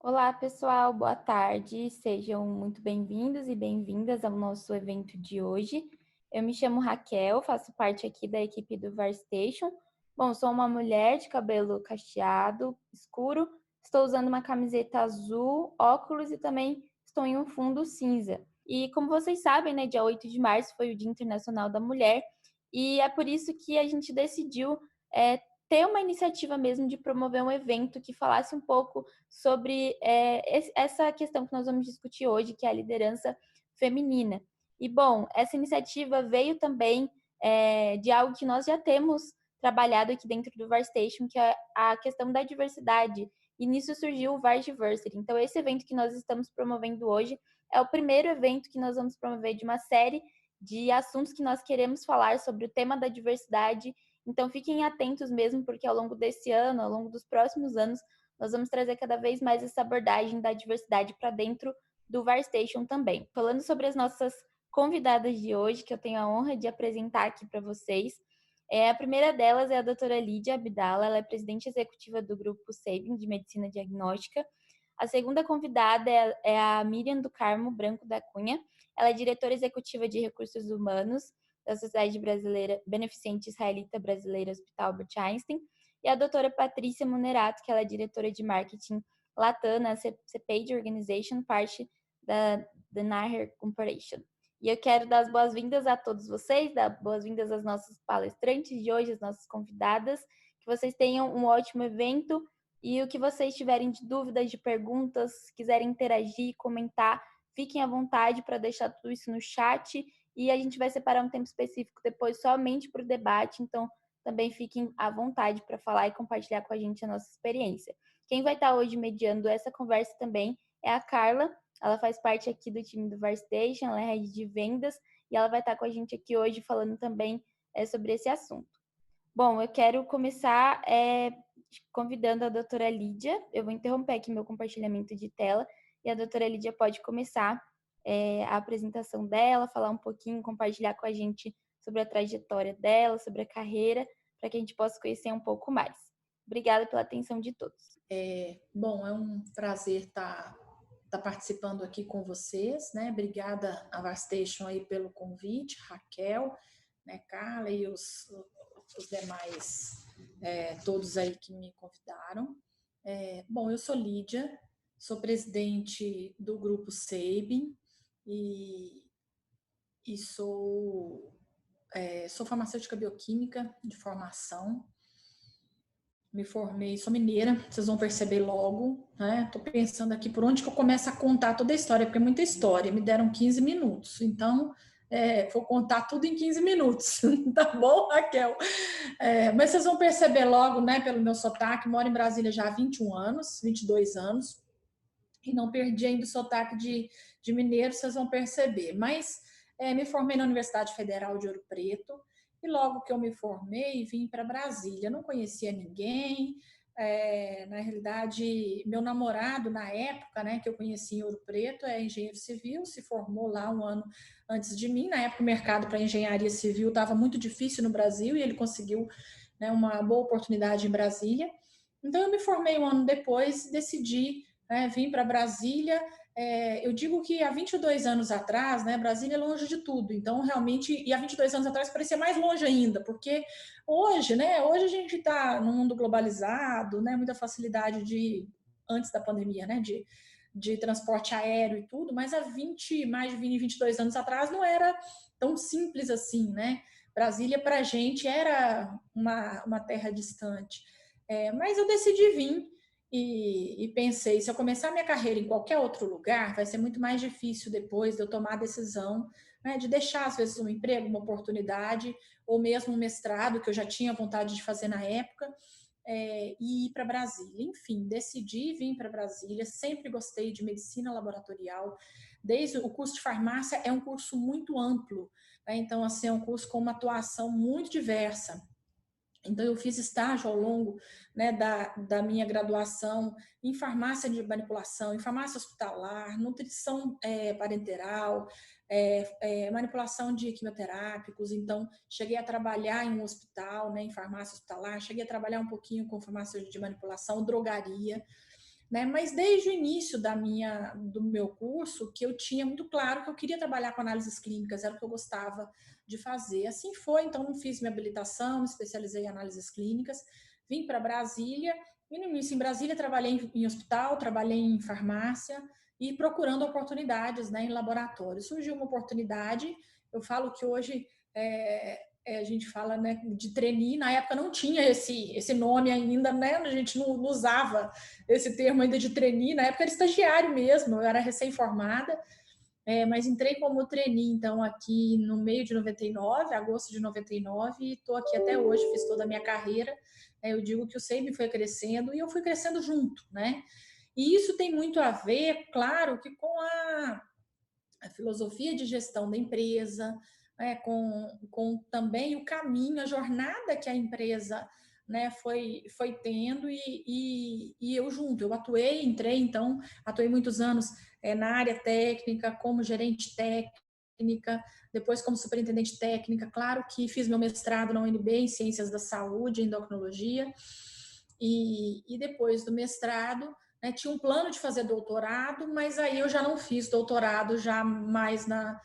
Olá, pessoal, boa tarde. Sejam muito bem-vindos e bem-vindas ao nosso evento de hoje. Eu me chamo Raquel, faço parte aqui da equipe do VarStation. Bom, sou uma mulher de cabelo cacheado, escuro, estou usando uma camiseta azul, óculos e também estou em um fundo cinza. E como vocês sabem, né, dia 8 de março foi o Dia Internacional da Mulher e é por isso que a gente decidiu ter uma iniciativa mesmo de promover um evento que falasse um pouco sobre essa questão que nós vamos discutir hoje, que é a liderança feminina. E, bom, essa iniciativa veio também de algo que nós já temos trabalhado aqui dentro do VarStation, que é a questão da diversidade. E nisso surgiu o VarDiversity. Então, esse evento que nós estamos promovendo hoje é o primeiro evento que nós vamos promover de uma série de assuntos que nós queremos falar sobre o tema da diversidade. Então, fiquem atentos mesmo, porque ao longo desse ano, ao longo dos próximos anos, nós vamos trazer cada vez mais essa abordagem da diversidade para dentro do VarStation também. Falando sobre as nossas convidadas de hoje, que eu tenho a honra de apresentar aqui para vocês, a primeira delas é a doutora Lídia Abdala, ela é presidente executiva do grupo SABIN de Medicina Diagnóstica. A segunda convidada é a Miriam do Carmo Branco da Cunha, ela é diretora executiva de recursos humanos da Sociedade Brasileira Beneficente Israelita Brasileira Hospital Albert Einstein, e a doutora Patrícia Munerato, que ela é diretora de marketing Latam na CPage Organization, parte da Naher Corporation. E eu quero dar as boas-vindas a todos vocês, dar boas-vindas às nossas palestrantes de hoje, às nossas convidadas, que vocês tenham um ótimo evento e o que vocês tiverem de dúvidas, de perguntas, quiserem interagir, comentar, fiquem à vontade para deixar tudo isso no chat e a gente vai separar um tempo específico depois somente para o debate, então também fiquem à vontade para falar e compartilhar com a gente a nossa experiência. Quem vai estar hoje mediando essa conversa também é a Carla, ela faz parte aqui do time do VarStation, ela é head de vendas e ela vai estar com a gente aqui hoje falando também sobre esse assunto. Bom, eu quero começar convidando a doutora Lídia, eu vou interromper aqui meu compartilhamento de tela e a doutora Lídia pode começar a apresentação dela, falar um pouquinho, compartilhar com a gente sobre a trajetória dela, sobre a carreira, para que a gente possa conhecer um pouco mais. Obrigada pela atenção de todos. Bom, é um prazer estar participando aqui com vocês, né? Obrigada a VarStation aí pelo convite, Raquel, né, Carla e os demais, todos aí que me convidaram. Bom, eu sou Lídia, sou presidente do grupo SABIN e sou farmacêutica bioquímica de formação. Me formei, sou mineira, vocês vão perceber logo, né? Tô pensando aqui por onde que eu começo a contar toda a história, porque é muita história, me deram 15 minutos, então vou contar tudo em 15 minutos, tá bom, Raquel? Mas vocês vão perceber logo, né, pelo meu sotaque, moro em Brasília já há 21 anos, 22 anos, e não perdi ainda o sotaque de mineiro, vocês vão perceber, mas me formei na Universidade Federal de Ouro Preto, e logo que eu me formei, vim para Brasília. Não conhecia ninguém. Na realidade, meu namorado, na época, né, que eu conheci em Ouro Preto, é engenheiro civil, se formou lá um ano antes de mim. Na época, o mercado para engenharia civil estava muito difícil no Brasil e ele conseguiu, né, uma boa oportunidade em Brasília. Então, eu me formei um ano depois, decidi, né, vir para Brasília. Eu digo que há 22 anos atrás, né, Brasília é longe de tudo, então realmente, e há 22 anos atrás parecia mais longe ainda, porque hoje, né, hoje a gente está num mundo globalizado, né, muita facilidade antes da pandemia, né, de transporte aéreo e tudo, mas há mais de 20, 22 anos atrás não era tão simples assim, né, Brasília para a gente era uma terra distante, mas eu decidi vir, e pensei, se eu começar minha carreira em qualquer outro lugar, vai ser muito mais difícil depois de eu tomar a decisão, né, de deixar, às vezes, um emprego, uma oportunidade, ou mesmo um mestrado, que eu já tinha vontade de fazer na época, e ir para Brasília. Enfim, decidi vir para Brasília, sempre gostei de medicina laboratorial, desde o curso de farmácia é um curso muito amplo, né, então, assim, é um curso com uma atuação muito diversa. Então, eu fiz estágio ao longo, né, da minha graduação em farmácia de manipulação, em farmácia hospitalar, nutrição parenteral, manipulação de quimioterápicos. Então, cheguei a trabalhar em um hospital, né, em farmácia hospitalar, cheguei a trabalhar um pouquinho com farmácia de manipulação, drogaria. né? Mas desde o início do meu curso, que eu tinha muito claro que eu queria trabalhar com análises clínicas, era o que eu gostava de fazer. Assim foi, então não fiz minha habilitação, me especializei em análises clínicas, vim para Brasília, e no início em Brasília trabalhei em hospital, trabalhei em farmácia e procurando oportunidades, né, em laboratório. Surgiu uma oportunidade, eu falo que hoje a gente fala, né, de trainee, na época não tinha esse nome ainda, né, a gente não usava esse termo ainda de trainee, na época era estagiário mesmo, eu era recém-formada, mas entrei como trainee, então, aqui no meio de 99, agosto de 99, e estou aqui até hoje, fiz toda a minha carreira. Eu digo que o SEIB foi crescendo e eu fui crescendo junto, né? E isso tem muito a ver, claro, que com a filosofia de gestão da empresa, com também o caminho, a jornada que a empresa, né, foi tendo e eu junto. Eu entrei, então, atuei muitos anos na área técnica, como gerente técnica, depois como superintendente técnica. Claro que fiz meu mestrado na UNB em Ciências da Saúde, endocrinologia, e depois do mestrado, né, tinha um plano de fazer doutorado, mas aí eu já não fiz doutorado, já mais na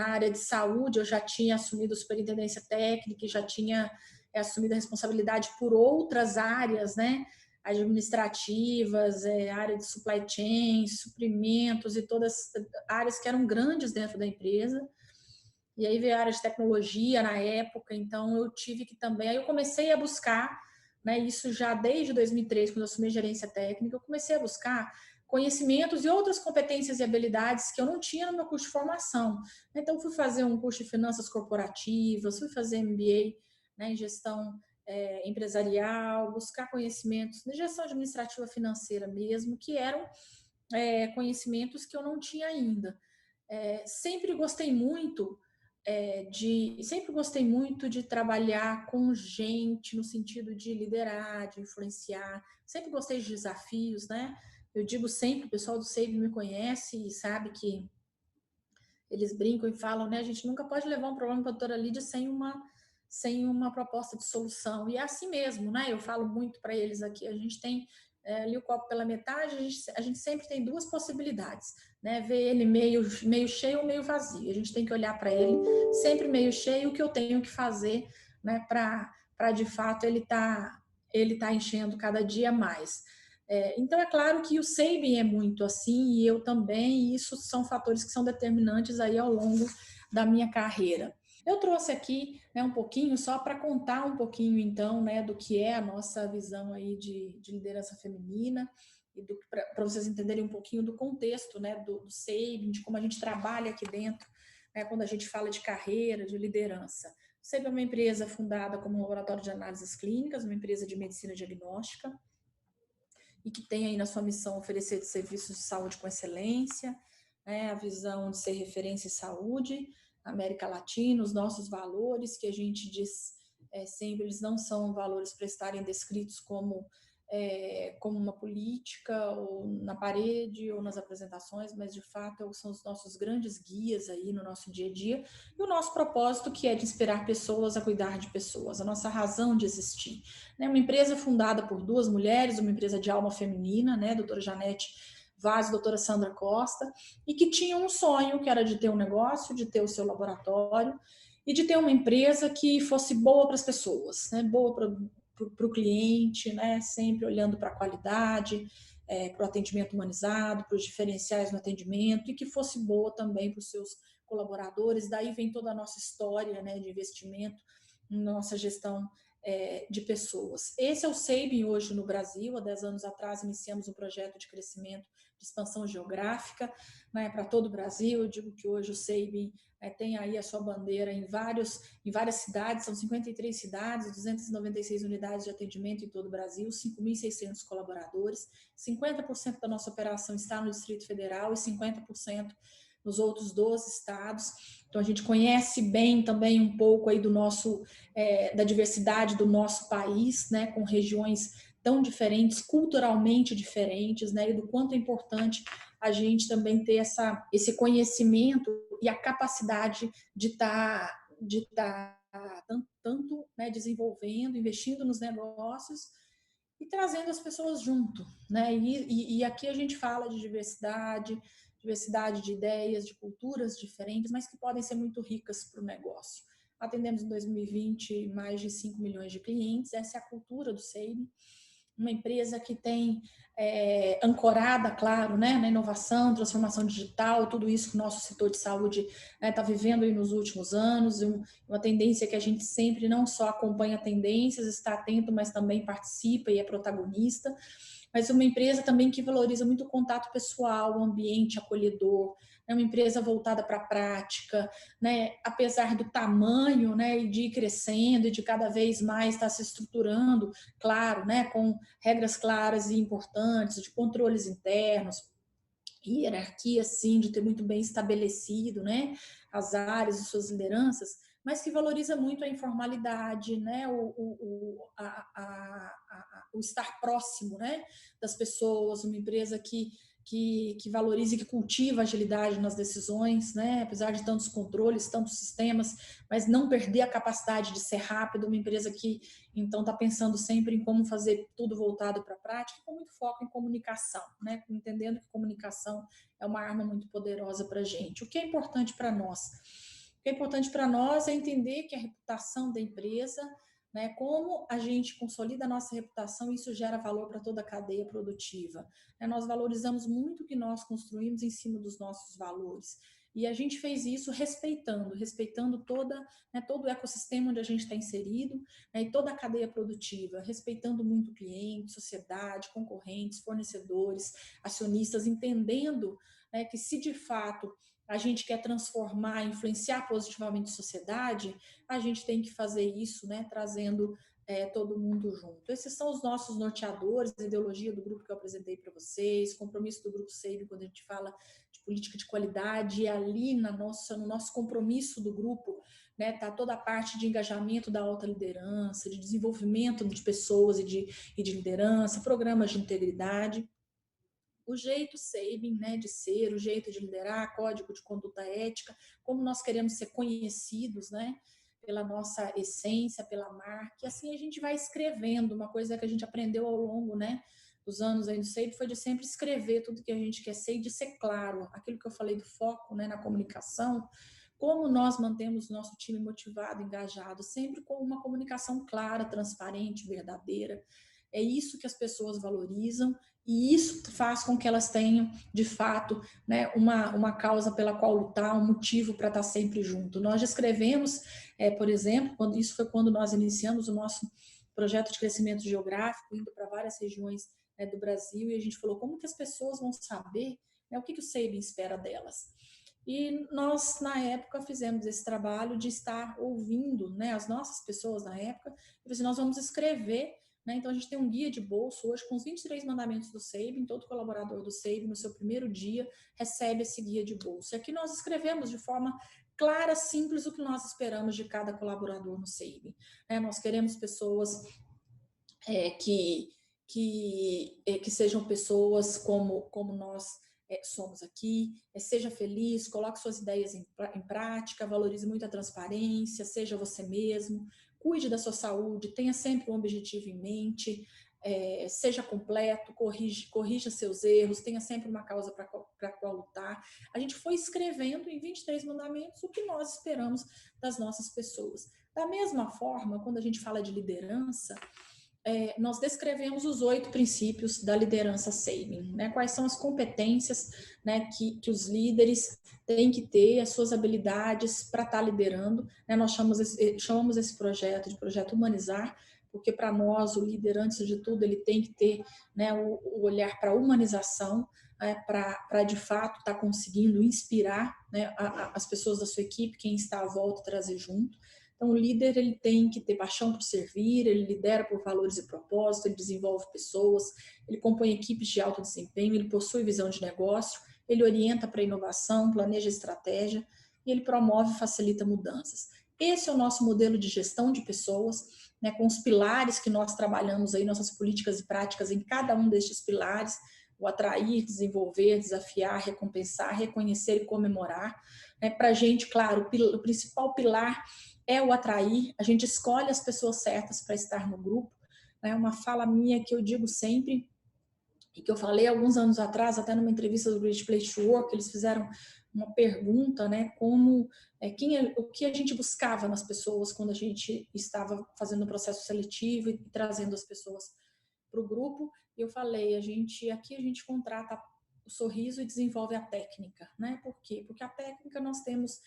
área de saúde, eu já tinha assumido superintendência técnica e já tinha assumido a responsabilidade por outras áreas, né, administrativas, área de supply chain, suprimentos e todas áreas que eram grandes dentro da empresa. E aí veio a área de tecnologia na época, então eu tive que também, aí eu comecei a buscar, né, isso já desde 2003, quando eu assumi gerência técnica, eu comecei a buscar conhecimentos e outras competências e habilidades que eu não tinha no meu curso de formação. Então, fui fazer um curso de finanças corporativas, fui fazer MBA, né, em gestão empresarial, buscar conhecimentos de gestão administrativa financeira mesmo, que eram conhecimentos que eu não tinha ainda. Sempre gostei muito de trabalhar com gente no sentido de liderar, de influenciar. Sempre gostei de desafios, né? Eu digo sempre, o pessoal do SEIB me conhece e sabe que eles brincam e falam, né? A gente nunca pode levar um problema para a doutora Lídia sem uma proposta de solução. E é assim mesmo, né? Eu falo muito para eles aqui, a gente tem ali o copo pela metade, a gente sempre tem duas possibilidades, né? Ver ele meio cheio ou meio vazio. A gente tem que olhar para ele sempre meio cheio, o que eu tenho que fazer, né? Para de fato ele tá enchendo cada dia mais. Então, é claro que o saving é muito assim, e eu também, e isso são fatores que são determinantes aí ao longo da minha carreira. Eu trouxe aqui, né, um pouquinho, só para contar um pouquinho, então, né, do que é a nossa visão aí de liderança feminina, e para vocês entenderem um pouquinho do contexto, né, do saving, de como a gente trabalha aqui dentro, né, quando a gente fala de carreira, de liderança. O saving é uma empresa fundada como um laboratório de análises clínicas, uma empresa de medicina diagnóstica, e que tem aí na sua missão oferecer serviços de saúde com excelência, né, a visão de ser referência em saúde, América Latina, os nossos valores, que a gente diz sempre, eles não são valores para estarem descritos como uma política, ou na parede, ou nas apresentações, mas de fato são os nossos grandes guias aí no nosso dia a dia, e o nosso propósito, que é de inspirar pessoas a cuidar de pessoas, a nossa razão de existir. Uma empresa fundada por duas mulheres, uma empresa de alma feminina, né, doutora Janete Vaz e doutora Sandra Costa, e que tinham um sonho, que era de ter um negócio, de ter o seu laboratório, e de ter uma empresa que fosse boa para as pessoas, né, boa para o cliente, né, sempre olhando para a qualidade, para o atendimento humanizado, para os diferenciais no atendimento, e que fosse boa também para os seus colaboradores. Daí vem toda a nossa história, né, de investimento, nossa gestão de pessoas. Esse é o SEIB hoje no Brasil. Há 10 anos atrás iniciamos um projeto de crescimento, de expansão geográfica, né, para todo o Brasil. Eu digo que hoje o SEIB tem aí a sua bandeira em várias cidades, são 53 cidades, 296 unidades de atendimento em todo o Brasil, 5.600 colaboradores, 50% da nossa operação está no Distrito Federal e 50% nos outros 12 estados. Então, a gente conhece bem também um pouco aí da diversidade do nosso país, né, com regiões tão diferentes, culturalmente diferentes, né, e do quanto é importante a gente também ter esse conhecimento e a capacidade de estar tanto, né, desenvolvendo, investindo nos negócios e trazendo as pessoas junto, né? E aqui a gente fala de diversidade de ideias, de culturas diferentes, mas que podem ser muito ricas para o negócio. Atendemos em 2020 mais de 5 milhões de clientes, essa é a cultura do SEIB, uma empresa que tem ancorada, claro, né, na inovação, transformação digital, tudo isso que o nosso setor de saúde está vivendo aí nos últimos anos, uma tendência que a gente sempre não só acompanha tendências, está atento, mas também participa e é protagonista, mas uma empresa também que valoriza muito o contato pessoal, o ambiente acolhedor, é uma empresa voltada para a prática, né? Apesar do tamanho, né, e de ir crescendo e de cada vez mais estar se estruturando, claro, né, com regras claras e importantes, de controles internos, hierarquia, sim, de ter muito bem estabelecido, né, as áreas e suas lideranças, mas que valoriza muito a informalidade, né, o estar próximo, né, das pessoas, uma empresa que valoriza e que cultiva a agilidade nas decisões, né? Apesar de tantos controles, tantos sistemas, mas não perder a capacidade de ser rápido, uma empresa que então está pensando sempre em como fazer tudo voltado para a prática, com muito foco em comunicação, né? Entendendo que comunicação é uma arma muito poderosa para a gente. O que é importante para nós? O que é importante para nós é entender que a reputação da empresa, né, como a gente consolida a nossa reputação, isso gera valor para toda a cadeia produtiva. Nós valorizamos muito o que nós construímos em cima dos nossos valores. E a gente fez isso respeitando todo o ecossistema onde a gente está inserido, né, e toda a cadeia produtiva, respeitando muito o cliente, sociedade, concorrentes, fornecedores, acionistas, entendendo, né, que se de fato a gente quer transformar, influenciar positivamente a sociedade, a gente tem que fazer isso, né, trazendo todo mundo junto. Esses são os nossos norteadores, a ideologia do grupo que eu apresentei para vocês, compromisso do Grupo SEIB quando a gente fala de política de qualidade, e ali no nosso compromisso do grupo, né, tá toda a parte de engajamento da alta liderança, de desenvolvimento de pessoas e de liderança, programas de integridade, o jeito SEIB, né, de ser, o jeito de liderar, código de conduta ética, como nós queremos ser conhecidos, né, pela nossa essência, pela marca, e assim a gente vai escrevendo. Uma coisa que a gente aprendeu ao longo, né, dos anos aí do SEIB foi de sempre escrever tudo que a gente quer ser e de ser claro. Aquilo que eu falei do foco, né, na comunicação, como nós mantemos o nosso time motivado, engajado, sempre com uma comunicação clara, transparente, verdadeira. É isso que as pessoas valorizam e isso faz com que elas tenham, de fato, né, uma causa pela qual lutar, um motivo para estar sempre junto. Nós descrevemos, por exemplo, isso foi quando nós iniciamos o nosso projeto de crescimento geográfico, indo para várias regiões, né, do Brasil, e a gente falou como que as pessoas vão saber, né, o que o SEIB espera delas. E nós, na época, fizemos esse trabalho de estar ouvindo, né, as nossas pessoas na época, e assim, nós vamos escrever, né, então a gente tem um guia de bolso hoje com os 23 mandamentos do SEIB, todo colaborador do SEIB no seu primeiro dia recebe esse guia de bolso. E aqui nós escrevemos de forma clara, simples, o que nós esperamos de cada colaborador no SEIB. Nós queremos pessoas que sejam pessoas como nós somos aqui, seja feliz, coloque suas ideias em prática, valorize muito a transparência, seja você mesmo, cuide da sua saúde, tenha sempre um objetivo em mente, seja completo, corrija seus erros, tenha sempre uma causa para qual lutar. A gente foi escrevendo em 23 mandamentos o que nós esperamos das nossas pessoas. Da mesma forma, quando a gente fala de liderança, nós descrevemos os 8 princípios da liderança SEIB, né? Quais são as competências, né, que os líderes têm que ter, as suas habilidades para estar liderando, né? Nós chamamos esse projeto de projeto Humanizar, porque para nós o líder, antes de tudo, ele tem que ter, né, o olhar para a humanização, para de fato estar conseguindo inspirar, né, as pessoas da sua equipe, quem está à volta, trazer junto. Então, o líder ele tem que ter paixão por servir, ele lidera por valores e propósito, ele desenvolve pessoas, ele compõe equipes de alto desempenho, ele possui visão de negócio, ele orienta para a inovação, planeja estratégia e ele promove e facilita mudanças. Esse é o nosso modelo de gestão de pessoas, né, com os pilares que nós trabalhamos aí, nossas políticas e práticas em cada um destes pilares, o atrair, desenvolver, desafiar, recompensar, reconhecer e comemorar. Para a gente, claro, o principal pilar é o atrair, a gente escolhe as pessoas certas para estar no grupo, né, uma fala minha que eu digo sempre, e que eu falei alguns anos atrás, até numa entrevista do Great Place to Work, eles fizeram uma pergunta, né, o que a gente buscava nas pessoas quando a gente estava fazendo o processo seletivo e trazendo as pessoas para o grupo. E eu falei, aqui a gente contrata o sorriso e desenvolve a técnica, né? Por quê? Porque a técnica nós temos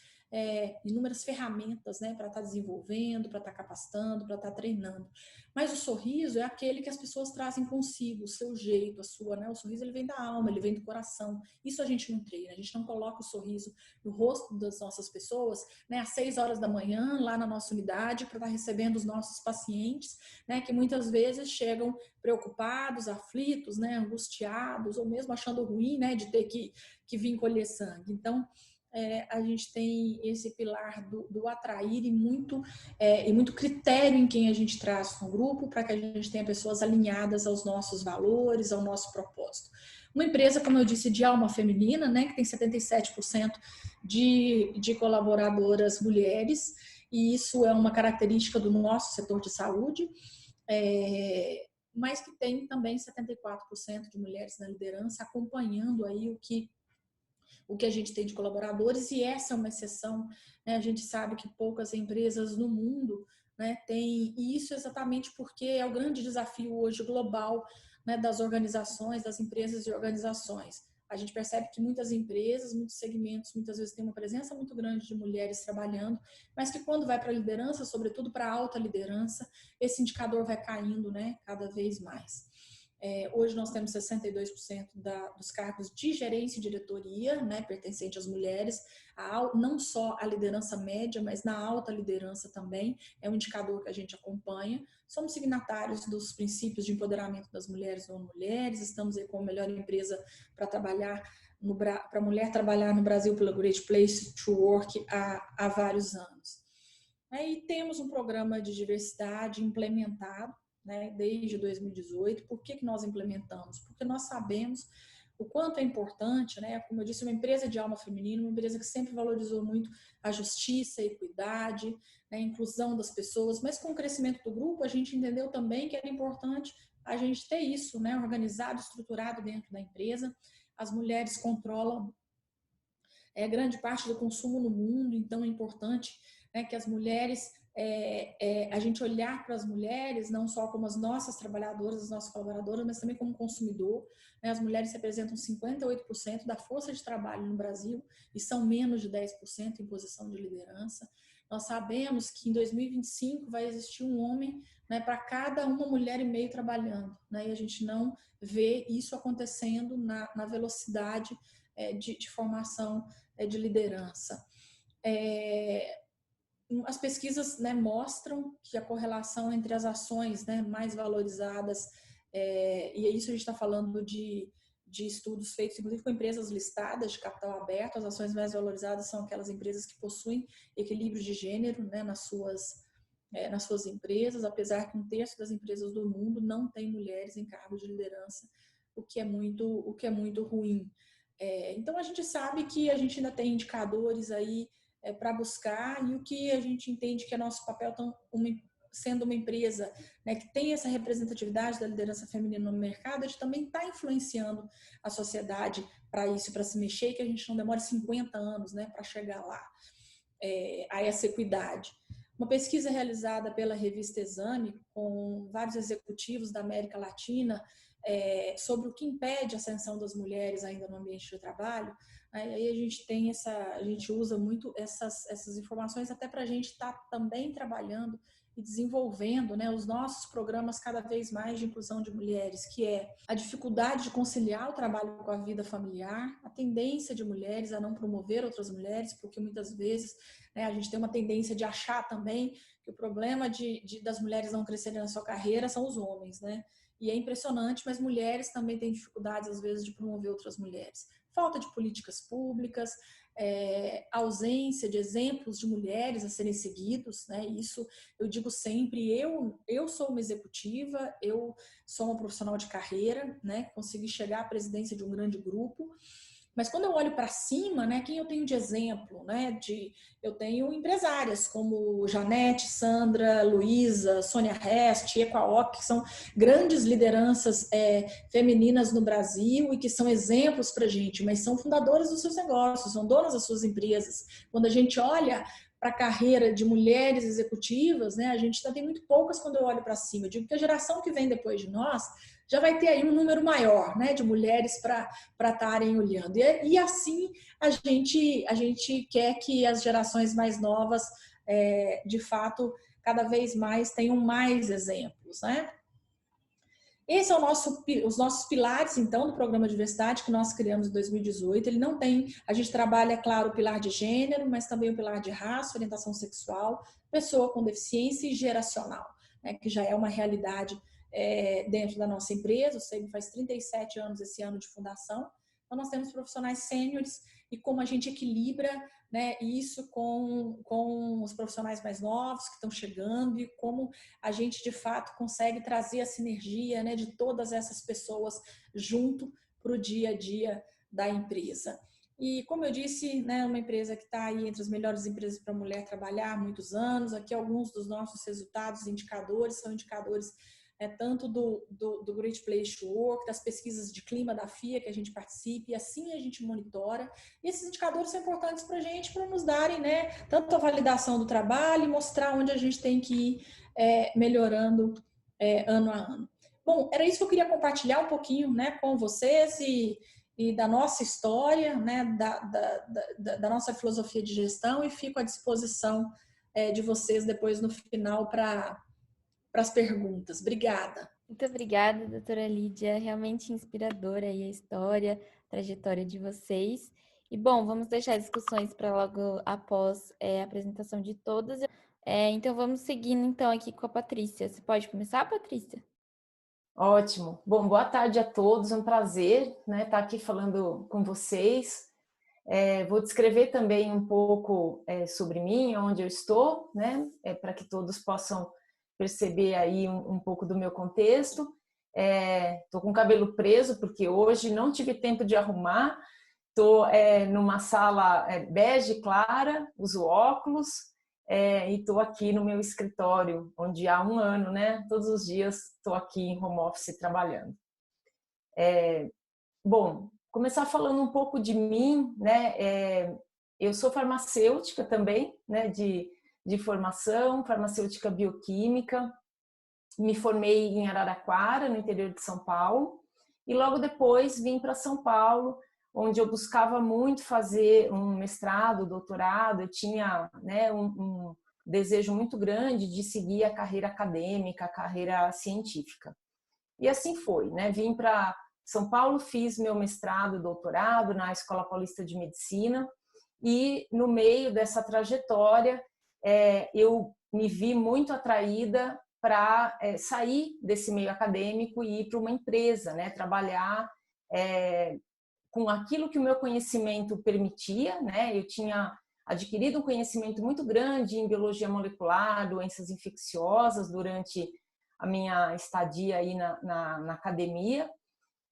inúmeras ferramentas, né, para estar desenvolvendo, para estar capacitando, para estar treinando. Mas o sorriso é aquele que as pessoas trazem consigo, o seu jeito, a sua, né? O sorriso ele vem da alma, ele vem do coração. Isso a gente não treina, a gente não coloca o sorriso no rosto das nossas pessoas, né, às 6 horas da manhã, lá na nossa unidade, para estar recebendo os nossos pacientes, né, que muitas vezes chegam preocupados, aflitos, né, angustiados, ou mesmo achando ruim, né, de ter que vir colher sangue. Então, a gente tem esse pilar do atrair e muito critério em quem a gente traz no grupo, para que a gente tenha pessoas alinhadas aos nossos valores, ao nosso propósito. Uma empresa, como eu disse, de alma feminina, né, que tem 77% de colaboradoras mulheres, e isso é uma característica do nosso setor de saúde, mas que tem também 74% de mulheres na liderança, acompanhando aí o que a gente tem de colaboradores, e essa é uma exceção, né? A gente sabe que poucas empresas no mundo, né, têm isso, exatamente porque é o grande desafio hoje global, né, das organizações, das empresas e organizações. A gente percebe que muitas empresas, muitos segmentos, muitas vezes tem uma presença muito grande de mulheres trabalhando, mas que quando vai para a liderança, sobretudo para a alta liderança, esse indicador vai caindo, né, cada vez mais. Hoje nós temos 62% dos cargos de gerência e diretoria, né, pertencente às mulheres, não só a liderança média, mas na alta liderança também, é um indicador que a gente acompanha. Somos signatários dos princípios de empoderamento das mulheres ou mulheres, estamos aí com a melhor empresa para trabalhar para a mulher trabalhar no Brasil pela Great Place to Work há vários anos. E temos um programa de diversidade implementado, né, desde 2018. Por que nós implementamos? Porque nós sabemos o quanto é importante, né, como eu disse, uma empresa de alma feminina, uma empresa que sempre valorizou muito a justiça, a equidade, né, a inclusão das pessoas, mas com o crescimento do grupo a gente entendeu também que era importante a gente ter isso, né, organizado, estruturado dentro da empresa. As mulheres controlam grande parte do consumo no mundo, então é importante, né, que as mulheres, a gente olhar para as mulheres não só como as nossas trabalhadoras, as nossas colaboradoras, mas também como consumidor, né? As mulheres representam 58% da força de trabalho no Brasil e são menos de 10% em posição de liderança. Nós sabemos que em 2025 vai existir um homem, né, para cada uma mulher e meio trabalhando, né? E a gente não vê isso acontecendo na velocidade de formação de liderança. As pesquisas, né, mostram que a correlação entre as ações, né, mais valorizadas, e isso a gente está falando de estudos feitos, inclusive com empresas listadas de capital aberto, as ações mais valorizadas são aquelas empresas que possuem equilíbrio de gênero, né, nas suas empresas, apesar que 1/3 das empresas do mundo não tem mulheres em cargos de liderança, o que é muito ruim. Então a gente sabe que a gente ainda tem indicadores aí para buscar, e o que a gente entende que é nosso papel sendo uma empresa, né, que tem essa representatividade da liderança feminina no mercado, a gente também está influenciando a sociedade para isso, para se mexer, e que a gente não demore 50 anos, né, para chegar lá, a essa equidade. Uma pesquisa realizada pela revista Exame com vários executivos da América Latina sobre o que impede a ascensão das mulheres ainda no ambiente de trabalho. Aí a gente usa muito essas informações até para a gente estar também trabalhando e desenvolvendo, né, os nossos programas cada vez mais de inclusão de mulheres, que é a dificuldade de conciliar o trabalho com a vida familiar, a tendência de mulheres a não promover outras mulheres, porque muitas vezes, né, a gente tem uma tendência de achar também que o problema das mulheres não crescerem na sua carreira são os homens, né? E é impressionante, mas mulheres também têm dificuldades, às vezes, de promover outras mulheres. Falta de políticas públicas, ausência de exemplos de mulheres a serem seguidos, né? Isso eu digo sempre, eu sou uma executiva, eu sou uma profissional de carreira, né? Consegui chegar à presidência de um grande grupo, Mas quando eu olho para cima, né, quem eu tenho de exemplo, né, eu tenho empresárias como Janete, Sandra, Luísa, Sônia Rest, Equaok, que são grandes lideranças femininas no Brasil e que são exemplos para a gente, mas são fundadoras dos seus negócios, são donas das suas empresas. Quando a gente olha para a carreira de mulheres executivas, né, a gente ainda tem muito poucas quando eu olho para cima. Eu digo que a geração que vem depois de nós já vai ter aí um número maior, né, de mulheres para estarem olhando. E assim a gente quer que as gerações mais novas, de fato, cada vez mais tenham mais exemplos, né? Esse é os nossos pilares, então, do programa de diversidade que nós criamos em 2018. Ele não tem, a gente trabalha, claro, o pilar de gênero, mas também o pilar de raça, orientação sexual, pessoa com deficiência e geracional, né, que já é uma realidade dentro da nossa empresa. O SEIB faz 37 anos esse ano de fundação. Então, nós temos profissionais sêniores e como a gente equilibra, né, isso com os profissionais mais novos que estão chegando e como a gente, de fato, consegue trazer a sinergia, né, de todas essas pessoas junto para o dia a dia da empresa. E, como eu disse, né, uma empresa que está aí entre as melhores empresas para a mulher trabalhar há muitos anos. Aqui alguns dos nossos resultados, indicadores, são indicadores tanto do Great Place to Work, das pesquisas de clima da FIA que a gente participa, e assim a gente monitora. E esses indicadores são importantes para a gente, para nos darem, né, tanto a validação do trabalho e mostrar onde a gente tem que ir melhorando ano a ano. Bom, era isso que eu queria compartilhar um pouquinho, né, com vocês e da nossa história, né, da nossa filosofia de gestão, e fico à disposição de vocês depois no final para as perguntas. Obrigada. Muito obrigada, doutora Lídia. Realmente inspiradora aí a história, a trajetória de vocês. E, bom, vamos deixar as discussões para logo após a apresentação de todas. Então, vamos seguindo então aqui com a Patrícia. Você pode começar, Patrícia? Ótimo. Bom, boa tarde a todos. É um prazer, né, estar aqui falando com vocês. Vou descrever também um pouco sobre mim, onde eu estou, né, para que todos possam perceber aí um pouco do meu contexto. Estou com o cabelo preso porque hoje não tive tempo de arrumar. Estou numa sala bege clara, uso óculos e estou aqui no meu escritório, onde há um ano, né, todos os dias estou aqui em home office trabalhando. Bom, começar falando um pouco de mim, né? Eu sou farmacêutica também, né, de formação, farmacêutica bioquímica. Me formei em Araraquara, no interior de São Paulo, e logo depois vim para São Paulo, onde eu buscava muito fazer um mestrado, doutorado. Eu tinha, né, um desejo muito grande de seguir a carreira acadêmica, a carreira científica. E assim foi, né? Vim para São Paulo, fiz meu mestrado, doutorado na Escola Paulista de Medicina, e no meio dessa trajetória eu me vi muito atraída para sair desse meio acadêmico e ir para uma empresa, né? Trabalhar com aquilo que o meu conhecimento permitia, né? Eu tinha adquirido um conhecimento muito grande em biologia molecular, doenças infecciosas durante a minha estadia aí na academia,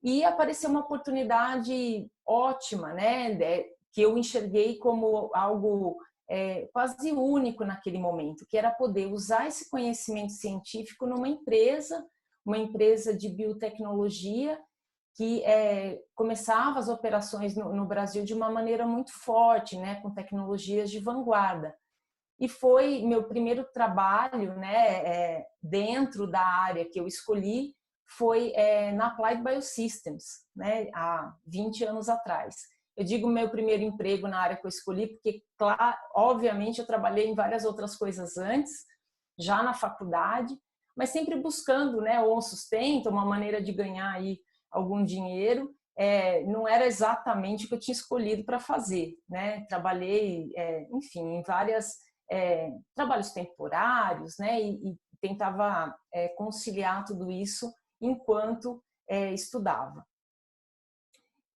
e apareceu uma oportunidade ótima, né, que eu enxerguei como algo quase único naquele momento, que era poder usar esse conhecimento científico numa empresa, uma empresa de biotecnologia que começava as operações no Brasil de uma maneira muito forte, né, com tecnologias de vanguarda. E foi meu primeiro trabalho, né, dentro da área que eu escolhi, foi na Applied Biosystems, né, há 20 anos atrás. Eu digo meu primeiro emprego na área que eu escolhi porque, claro, obviamente, eu trabalhei em várias outras coisas antes, já na faculdade, mas sempre buscando, né, ou um sustento, uma maneira de ganhar aí algum dinheiro. Não era exatamente o que eu tinha escolhido para fazer, né? Trabalhei, enfim, em várias trabalhos temporários, né? E tentava conciliar tudo isso enquanto estudava.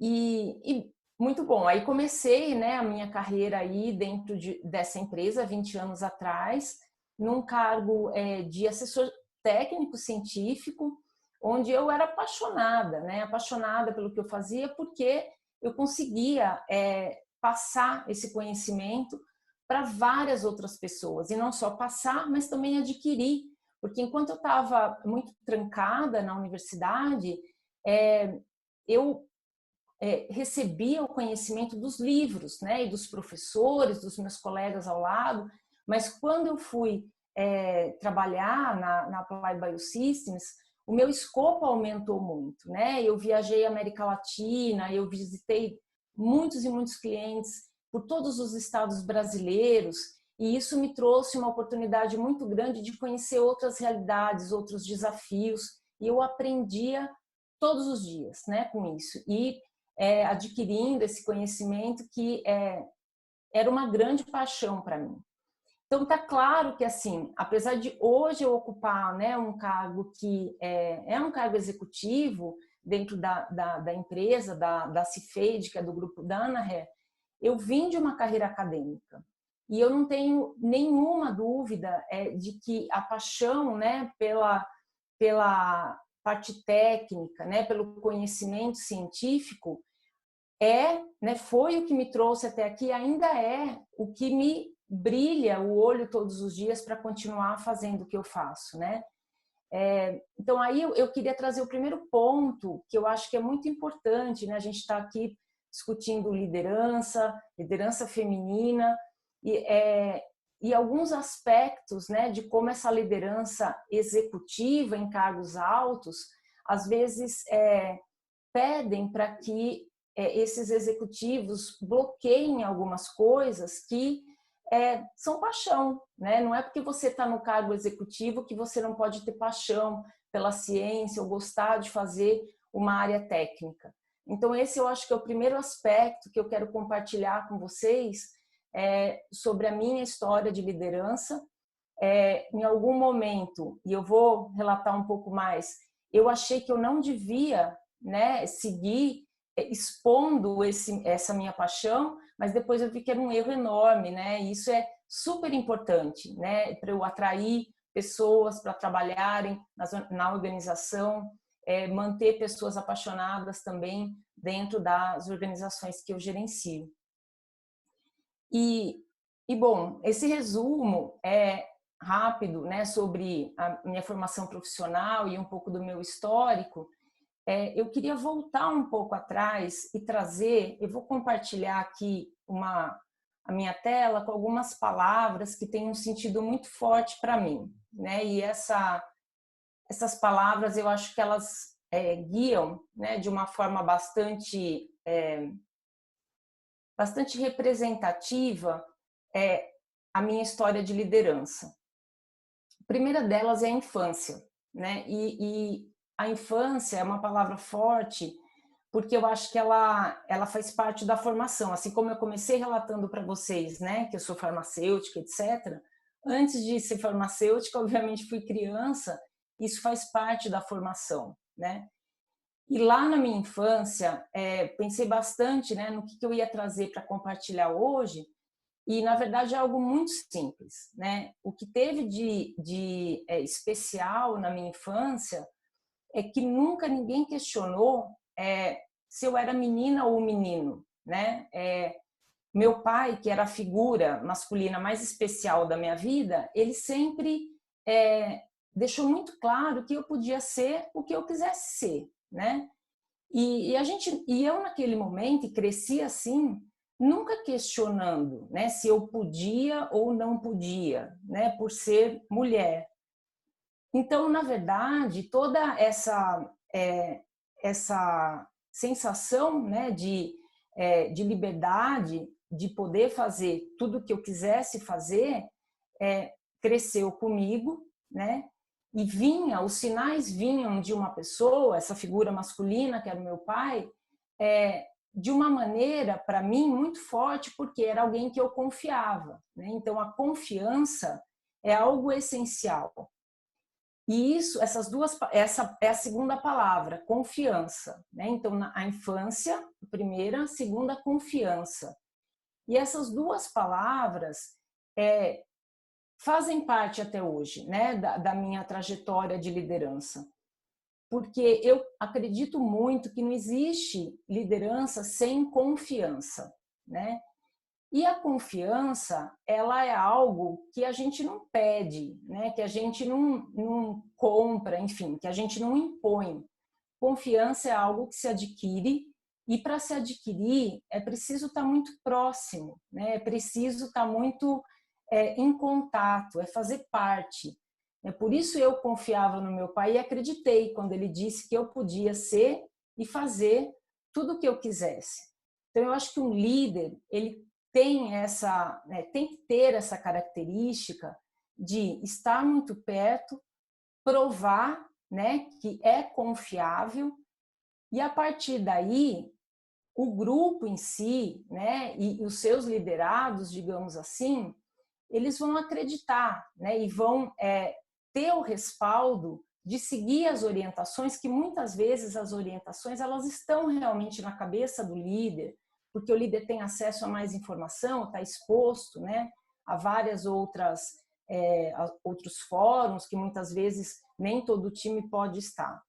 E muito bom. Aí comecei, né, a minha carreira aí dentro dessa empresa 20 anos atrás, num cargo de assessor técnico científico, onde eu era apaixonada, né? Apaixonada pelo que eu fazia, porque eu conseguia passar esse conhecimento para várias outras pessoas, e não só passar, mas também adquirir, porque enquanto eu estava muito trancada na universidade, eu recebia o conhecimento dos livros, né, e dos professores, dos meus colegas ao lado, mas quando eu fui trabalhar na Applied Biosystems, o meu escopo aumentou muito, né? Eu viajei a América Latina, eu visitei muitos e muitos clientes por todos os estados brasileiros, e isso me trouxe uma oportunidade muito grande de conhecer outras realidades, outros desafios, e eu aprendia todos os dias, né, com isso, e adquirindo esse conhecimento que era uma grande paixão para mim. Então, tá claro que, assim, apesar de hoje eu ocupar, né, um cargo que é um cargo executivo dentro da empresa, da Cifeid, que é do grupo Danaher, eu vim de uma carreira acadêmica. E eu não tenho nenhuma dúvida de que a paixão, né, pela parte técnica, né, pelo conhecimento científico, né, foi o que me trouxe até aqui, ainda é o que me brilha o olho todos os dias para continuar fazendo o que eu faço, né? Então aí eu queria trazer o primeiro ponto que eu acho que é muito importante, né? A gente está aqui discutindo liderança feminina e alguns aspectos, né, de como essa liderança executiva em cargos altos às vezes pedem para que esses executivos bloqueiem algumas coisas que são paixão, né? Não é porque você está no cargo executivo que você não pode ter paixão pela ciência ou gostar de fazer uma área técnica. Então, esse eu acho que é o primeiro aspecto que eu quero compartilhar com vocês sobre a minha história de liderança. Em algum momento, e eu vou relatar um pouco mais, eu achei que eu não devia, né, seguir expondo essa minha paixão, mas depois eu vi que era um erro enorme, né? E isso é super importante, né? Para eu atrair pessoas para trabalharem na organização, manter pessoas apaixonadas também dentro das organizações que eu gerencio. E bom, esse resumo é rápido, né, sobre a minha formação profissional e um pouco do meu histórico. Eu queria voltar um pouco atrás e trazer, eu vou compartilhar aqui a minha tela com algumas palavras que têm um sentido muito forte para mim, né? E essas palavras eu acho que elas guiam, né, de uma forma bastante representativa a minha história de liderança. A primeira delas é a infância, né? E a infância é uma palavra forte porque eu acho que ela faz parte da formação. Assim como eu comecei relatando para vocês, né, que eu sou farmacêutica, etc. Antes de ser farmacêutica, obviamente fui criança. Isso faz parte da formação, né? E lá na minha infância, pensei bastante, né, no que eu ia trazer para compartilhar hoje. E, na verdade, é algo muito simples, né? O que teve de especial na minha infância é que nunca ninguém questionou se eu era menina ou menino, né? Meu pai, que era a figura masculina mais especial da minha vida, ele sempre deixou muito claro que eu podia ser o que eu quisesse ser, né? E eu naquele momento cresci assim, nunca questionando, né, se eu podia ou não podia, né, por ser mulher. Então, na verdade, toda essa sensação, né, de liberdade, de poder fazer tudo o que eu quisesse fazer, cresceu comigo, né? E os sinais vinham de uma pessoa, essa figura masculina que era o meu pai, de uma maneira, para mim, muito forte, porque era alguém que eu confiava, né? Então, a confiança é algo essencial. E essa é a segunda palavra, confiança, né? Então, a infância, a primeira, a segunda, a confiança. E essas duas palavras fazem parte até hoje, né, da minha trajetória de liderança. porque eu acredito muito que não existe liderança sem confiança, né? E a confiança, ela é algo que a gente não pede, né? Que a gente não compra, enfim, que a gente não impõe. Confiança é algo que se adquire, e para se adquirir é preciso estar muito próximo, né? É preciso estar muito em contato, é fazer parte. Por isso eu confiava no meu pai e acreditei quando ele disse que eu podia ser e fazer tudo o que eu quisesse. Então eu acho que um líder, ele tem essa, né, tem que ter essa característica de estar muito perto, provar, né, que é confiável, e a partir daí o grupo em si, né, e os seus liderados, digamos assim, eles vão acreditar, né, e vão ter o respaldo de seguir as orientações, que muitas vezes as orientações elas estão realmente na cabeça do líder, porque o líder tem acesso a mais informação, está exposto, né, a várias outros fóruns que muitas vezes nem todo o time pode estar.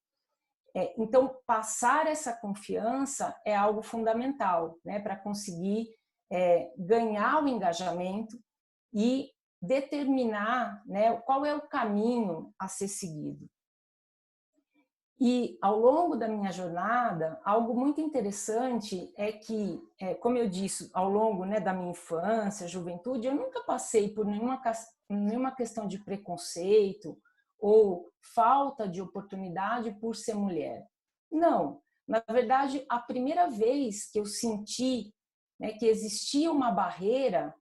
Então, passar essa confiança é algo fundamental, né, para conseguir ganhar o engajamento e determinar, né, qual é o caminho a ser seguido. E ao longo da minha jornada, algo muito interessante é que, como eu disse, ao longo, né, da minha infância, juventude, eu nunca passei por nenhuma questão de preconceito ou falta de oportunidade por ser mulher. Não, na verdade, a primeira vez que eu senti, né, que existia uma barreira,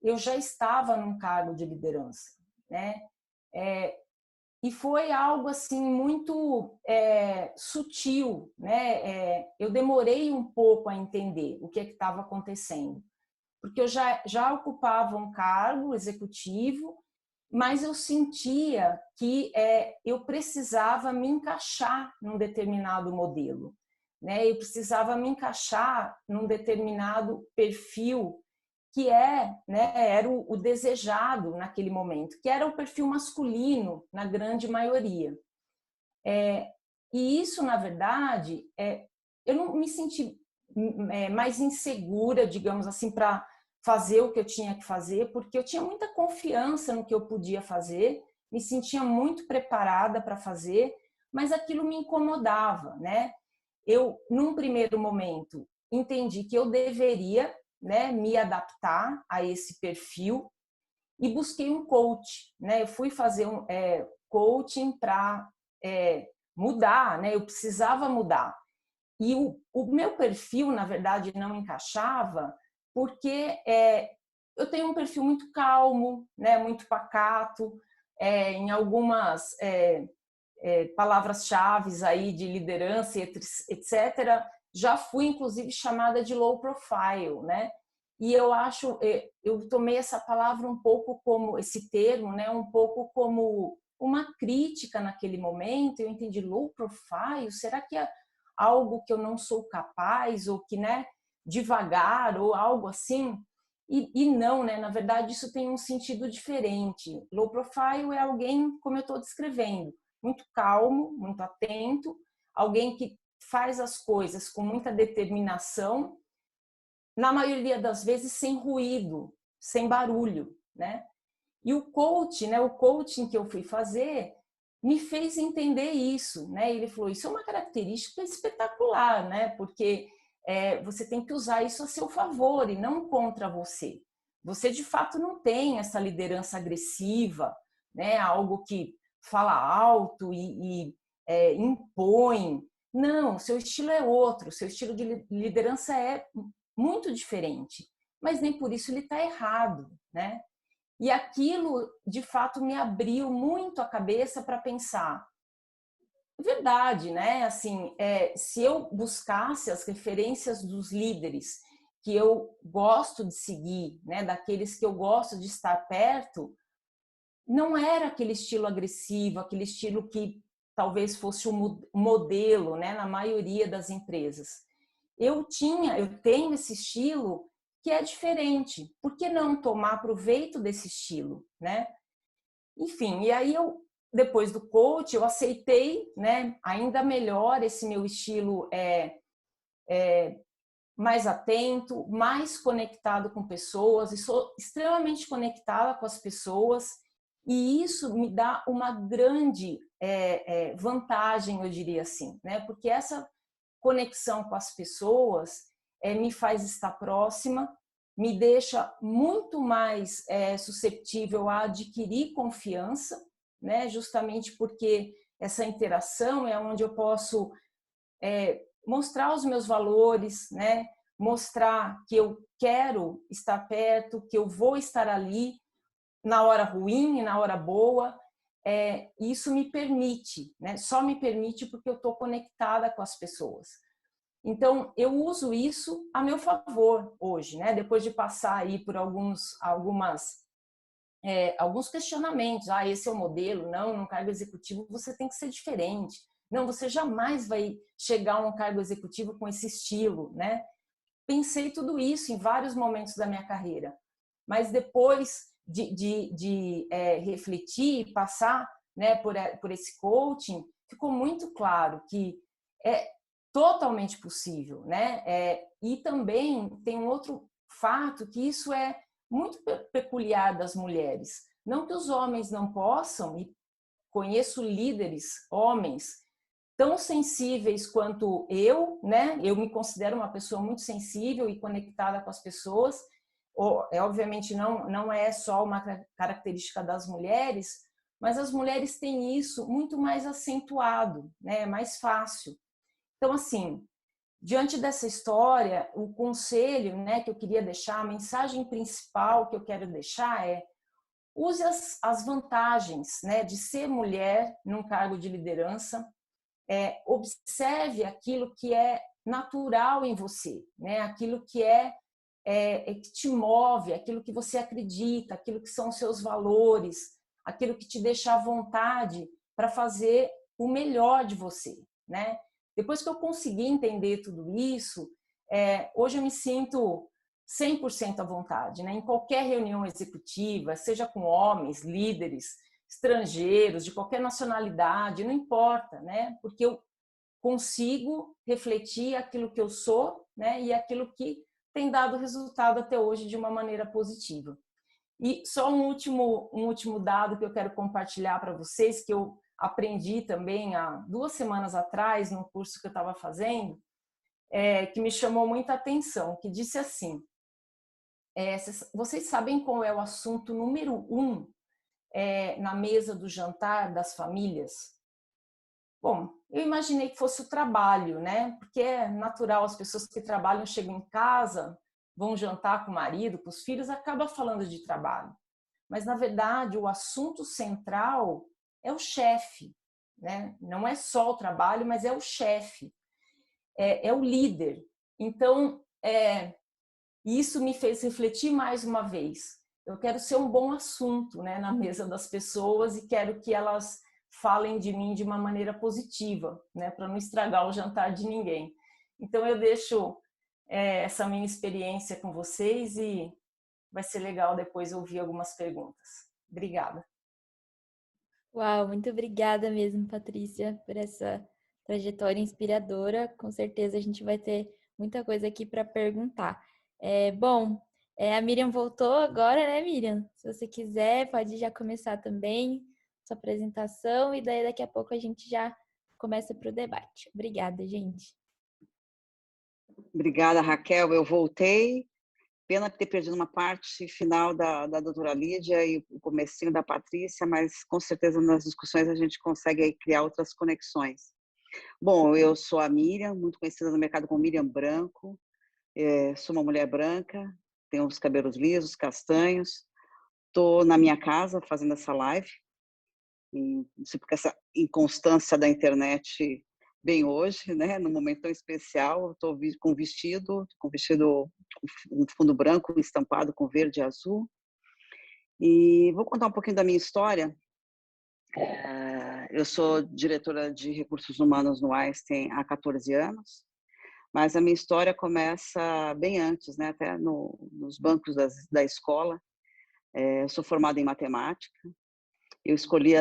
eu já estava num cargo de liderança, né? E foi algo assim muito sutil, né? Eu demorei um pouco a entender o que estava acontecendo, porque eu já ocupava um cargo executivo, mas eu sentia que eu precisava me encaixar num determinado modelo, né? Eu precisava me encaixar num determinado perfil que né, era o desejado naquele momento, que era o perfil masculino na grande maioria. E isso, na verdade, eu não me senti mais insegura, digamos assim, para fazer o que eu tinha que fazer, porque eu tinha muita confiança no que eu podia fazer, me sentia muito preparada para fazer, mas aquilo me incomodava, né? Eu, num primeiro momento, entendi que eu deveria, né, me adaptar a esse perfil e busquei um coach, né? Eu fui fazer um coaching para mudar, né? Eu precisava mudar. E o meu perfil, na verdade, não encaixava porque eu tenho um perfil muito calmo, né? Muito pacato, em algumas palavras-chave aí de liderança, etc. Já fui, inclusive, chamada de low profile, né? E eu acho, eu tomei essa palavra um pouco como, esse termo, né? Um pouco como uma crítica naquele momento. Eu entendi, low profile, será que é algo que eu não sou capaz, ou que, né, devagar, ou algo assim? E não, né? Na verdade, isso tem um sentido diferente. Low profile é alguém, como eu estou descrevendo, muito calmo, muito atento, alguém que faz as coisas com muita determinação, na maioria das vezes sem ruído, sem barulho, né? E o coaching, né, o coaching que eu fui fazer me fez entender isso, né? Ele falou, isso é uma característica espetacular, né? Porque você tem que usar isso a seu favor e não contra você. Você de fato não tem essa liderança agressiva, né? Algo que fala alto e impõe. Não, seu estilo é outro, seu estilo de liderança é muito diferente, mas nem por isso ele está errado, né? E aquilo, de fato, me abriu muito a cabeça para pensar, verdade, né? Assim, se eu buscasse as referências dos líderes que eu gosto de seguir, né? Daqueles que eu gosto de estar perto, não era aquele estilo agressivo, aquele estilo que talvez fosse o modelo, né? Na maioria das empresas. Eu tenho esse estilo que é diferente. Por que não tomar proveito desse estilo, né? Enfim, e aí eu depois do coach, eu aceitei, né, ainda melhor esse meu estilo mais atento, mais conectado com pessoas, e sou extremamente conectada com as pessoas, e isso me dá uma grande vantagem, eu diria assim, né? Porque essa conexão com as pessoas me faz estar próxima, me deixa muito mais susceptível a adquirir confiança, né? Justamente porque essa interação é onde eu posso mostrar os meus valores, né? Mostrar que eu quero estar perto, que eu vou estar ali na hora ruim e na hora boa. Isso me permite, né? Só me permite porque eu estou conectada com as pessoas. Então, eu uso isso a meu favor hoje, né? Depois de passar aí por alguns questionamentos. Esse é o modelo. Não, num cargo executivo você tem que ser diferente. Não, você jamais vai chegar a um cargo executivo com esse estilo, né? Pensei tudo isso em vários momentos da minha carreira, mas depois de refletir e passar, né, por esse coaching, ficou muito claro que é totalmente possível, né? E também tem um outro fato, que isso é muito peculiar das mulheres. Não que os homens não possam, e conheço líderes, homens, tão sensíveis quanto eu, né? Eu me considero uma pessoa muito sensível e conectada com as pessoas. Obviamente não é só uma característica das mulheres, mas as mulheres têm isso muito mais acentuado, né? Mais fácil. Então, assim, diante dessa história, o conselho, né, que eu queria deixar, a mensagem principal que eu quero deixar use as vantagens, né, de ser mulher num cargo de liderança. Observe aquilo que é natural em você, né? Aquilo que que te move, aquilo que você acredita, aquilo que são os seus valores, aquilo que te deixa à vontade para fazer o melhor de você, né? Depois que eu consegui entender tudo isso, hoje eu me sinto 100% à vontade, né? Em qualquer reunião executiva, seja com homens, líderes, estrangeiros, de qualquer nacionalidade, não importa, né? Porque eu consigo refletir aquilo que eu sou, né? E aquilo que tem dado resultado até hoje de uma maneira positiva. E só um último dado que eu quero compartilhar para vocês, que eu aprendi também há 2 semanas atrás, num curso que eu estava fazendo, que me chamou muita atenção, que disse assim: vocês sabem qual é o assunto número 1 na mesa do jantar das famílias? Bom, eu imaginei que fosse o trabalho, né? Porque é natural, as pessoas que trabalham chegam em casa, vão jantar com o marido, com os filhos, acaba falando de trabalho. Mas, na verdade, o assunto central é o chefe, né? Não é só o trabalho, mas é o chefe, é o líder. Então, isso me fez refletir mais uma vez. Eu quero ser um bom assunto, né, na mesa das pessoas, e quero que elas falem de mim de uma maneira positiva, né, para não estragar o jantar de ninguém. Então eu deixo essa minha experiência com vocês, e vai ser legal depois ouvir algumas perguntas. Obrigada. Uau, muito obrigada mesmo, Patrícia, por essa trajetória inspiradora. Com certeza a gente vai ter muita coisa aqui para perguntar. A Miriam voltou agora, né, Miriam? Se você quiser, pode já começar também sua apresentação, e daí daqui a pouco a gente já começa para o debate. Obrigada, gente. Obrigada, Raquel. Eu voltei. Pena ter perdido uma parte final da doutora Lídia e o comecinho da Patrícia, mas com certeza nas discussões a gente consegue aí criar outras conexões. Bom, eu sou a Miriam, muito conhecida no mercado como Miriam Branco. Sou uma mulher branca, tenho os cabelos lisos, castanhos. Estou na minha casa fazendo essa live. E não sei porque essa inconstância da internet bem hoje, né? Num momento tão especial. Estou com vestido um fundo branco estampado com verde e azul. E vou contar um pouquinho da minha história. Eu sou diretora de recursos humanos no Einstein há 14 anos, mas a minha história começa bem antes, né? Até nos bancos da escola. Eu sou formada em matemática. eu escolhi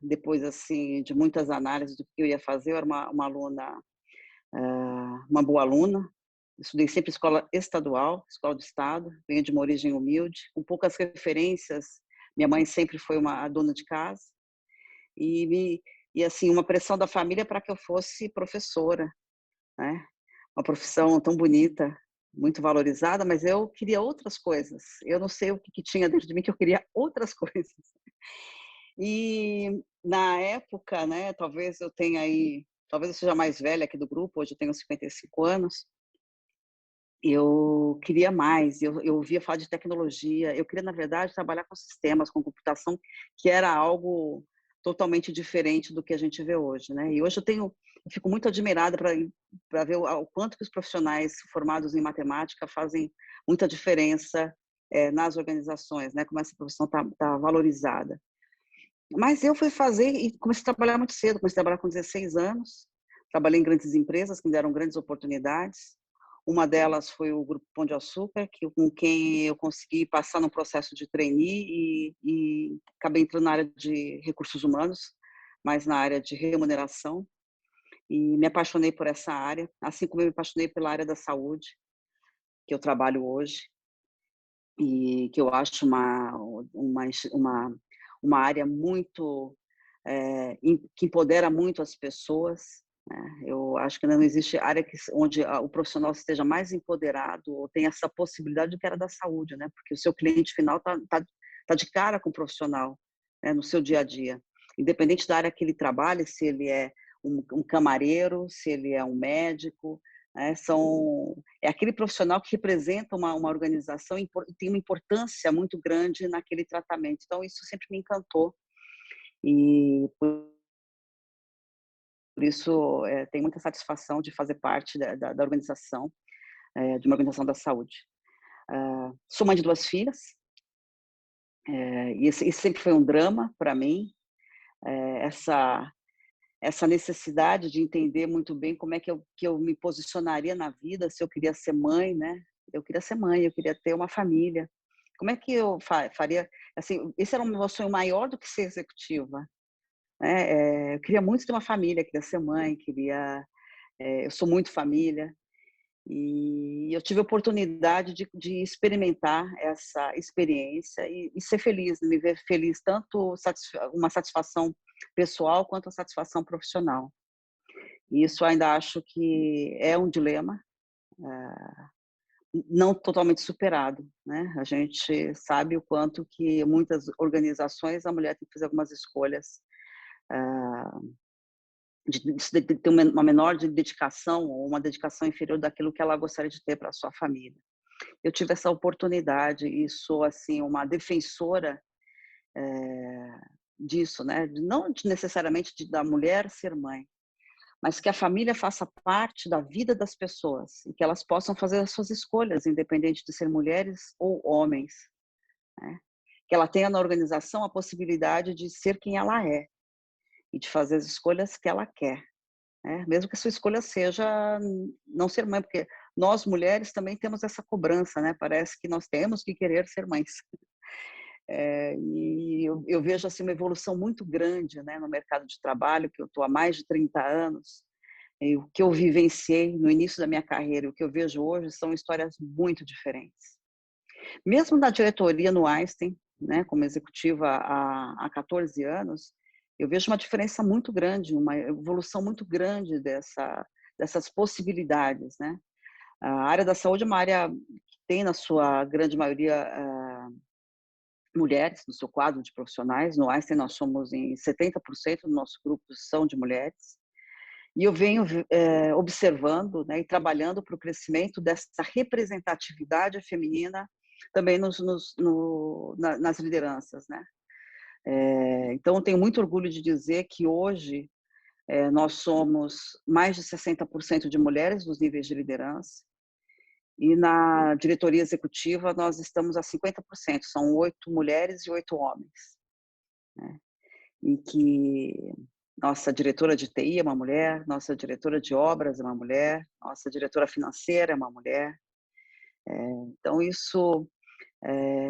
depois assim, de muitas análises do que eu ia fazer, eu era uma aluna, uma boa aluna, estudei sempre escola estadual, escola do estado, venho de uma origem humilde, com poucas referências, minha mãe sempre foi uma dona de casa, e assim, uma pressão da família para que eu fosse professora, né? Uma profissão tão bonita, muito valorizada, mas eu queria outras coisas. Eu não sei o que tinha dentro de mim que eu queria outras coisas. E na época, né, talvez eu seja mais velha aqui do grupo, hoje eu tenho 55 anos, eu queria mais, eu ouvia falar de tecnologia, eu queria, na verdade, trabalhar com sistemas, com computação, que era algo totalmente diferente do que a gente vê hoje, né? E hoje eu fico muito admirada para ver o quanto que os profissionais formados em matemática fazem muita diferença nas organizações, né? Como essa profissão tá valorizada. Mas eu fui fazer e comecei a trabalhar muito cedo, comecei a trabalhar com 16 anos, trabalhei em grandes empresas que me deram grandes oportunidades. Uma delas foi o Grupo Pão de Açúcar, com quem eu consegui passar no processo de trainee e acabei entrando na área de recursos humanos, mas na área de remuneração. E me apaixonei por essa área, assim como eu me apaixonei pela área da saúde, que eu trabalho hoje, e que eu acho uma área muito que empodera muito as pessoas, né? Eu acho que não existe área onde o profissional esteja mais empoderado ou tem essa possibilidade do que a área da saúde, né? Porque o seu cliente final tá de cara com o profissional, né? No seu dia a dia, independente da área que ele trabalhe, se ele é um camareiro, se ele é um médico, né? É aquele profissional que representa uma organização e tem uma importância muito grande naquele tratamento. Então isso sempre me encantou. E por isso tenho muita satisfação de fazer parte da organização, de uma organização da saúde. Sou mãe de 2 filhas, e esse sempre foi um drama para mim, essa necessidade de entender muito bem como é que eu me posicionaria na vida, se eu queria ser mãe, né? Eu queria ser mãe, eu queria ter uma família. Como é que eu faria? Assim, esse era o meu sonho maior do que ser executiva. Eu queria muito ter uma família, queria ser mãe, eu sou muito família, e eu tive a oportunidade de experimentar essa experiência e ser feliz, me ver feliz, tanto uma satisfação pessoal quanto a satisfação profissional. E isso ainda acho que é um dilema, não totalmente superado, né? A gente sabe o quanto que muitas organizações a mulher tem que fazer algumas escolhas de ter uma menor dedicação ou uma dedicação inferior daquilo que ela gostaria de ter para a sua família. Eu tive essa oportunidade e sou assim uma defensora disso, né? Não necessariamente da mulher ser mãe, mas que a família faça parte da vida das pessoas e que elas possam fazer as suas escolhas, independente de ser mulheres ou homens, né? Que ela tenha na organização a possibilidade de ser quem ela é e de fazer as escolhas que ela quer, né? Mesmo que a sua escolha seja não ser mãe, porque nós mulheres também temos essa cobrança, né? Parece que nós temos que querer ser mães. E eu vejo assim uma evolução muito grande, né, no mercado de trabalho, que eu estou há mais de 30 anos, e o que eu vivenciei no início da minha carreira e o que eu vejo hoje são histórias muito diferentes. Mesmo na diretoria no Einstein, né, como executiva há 14 anos, eu vejo uma diferença muito grande, uma evolução muito grande dessas possibilidades, né? A área da saúde é uma área que tem, na sua grande maioria, mulheres no seu quadro de profissionais. No Einstein nós somos em 70% do nosso grupo são de mulheres. E eu venho observando, né, e trabalhando para o crescimento dessa representatividade feminina também nas lideranças, né? Então, eu tenho muito orgulho de dizer que hoje nós somos mais de 60% de mulheres nos níveis de liderança e na diretoria executiva nós estamos a 50%, são 8 mulheres e 8 homens, né? E que nossa diretora de TI é uma mulher, nossa diretora de obras é uma mulher, nossa diretora financeira é uma mulher. Então, isso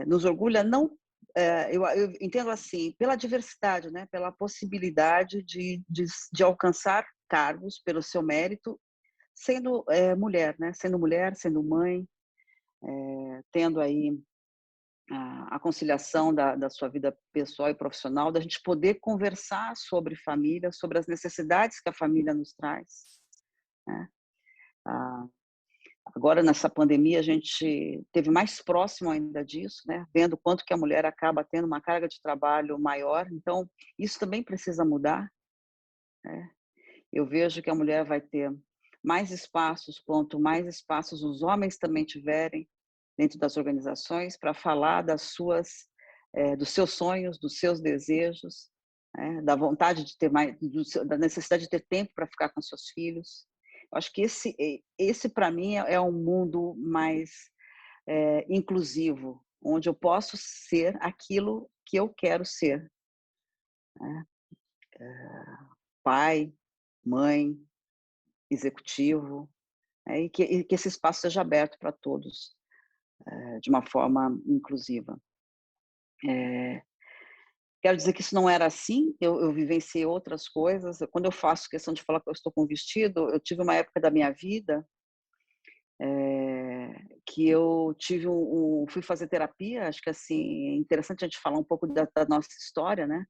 nos orgulha não eu entendo assim, pela diversidade, né? Pela possibilidade de alcançar cargos pelo seu mérito, sendo mulher, né? Sendo mulher, sendo mãe, tendo aí a conciliação da sua vida pessoal e profissional, da gente poder conversar sobre família, sobre as necessidades que a família nos traz, né? Agora, nessa pandemia, a gente teve mais próximo ainda disso, né? Vendo quanto que a mulher acaba tendo uma carga de trabalho maior. Então, isso também precisa mudar, né? Eu vejo que a mulher vai ter mais espaços, quanto mais espaços os homens também tiverem dentro das organizações para falar dos seus sonhos, dos seus desejos, né? Da vontade de ter mais, da necessidade de ter tempo para ficar com seus filhos. Eu acho que esse para mim é um mundo mais inclusivo, onde eu posso ser aquilo que eu quero ser, né? Pai, mãe, executivo, né? E que esse espaço seja aberto para todos, de uma forma inclusiva. Quero dizer que isso não era assim, eu vivenciei outras coisas. Quando eu faço questão de falar que eu estou com vestido, eu tive uma época da minha vida que eu fui fazer terapia. Acho que assim, é interessante a gente falar um pouco da nossa história, né?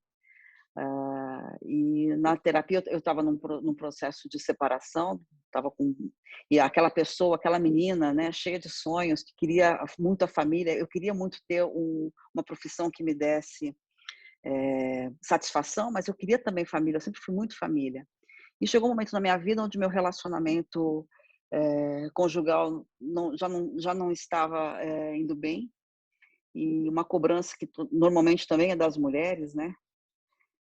E na terapia eu estava num processo de separação, e aquela pessoa, aquela menina, né, cheia de sonhos, que queria muito a família. Eu queria muito ter uma profissão que me desse satisfação, mas eu queria também família. Eu sempre fui muito família. E chegou um momento na minha vida onde meu relacionamento conjugal já não estava indo bem, e uma cobrança que normalmente também é das mulheres, né?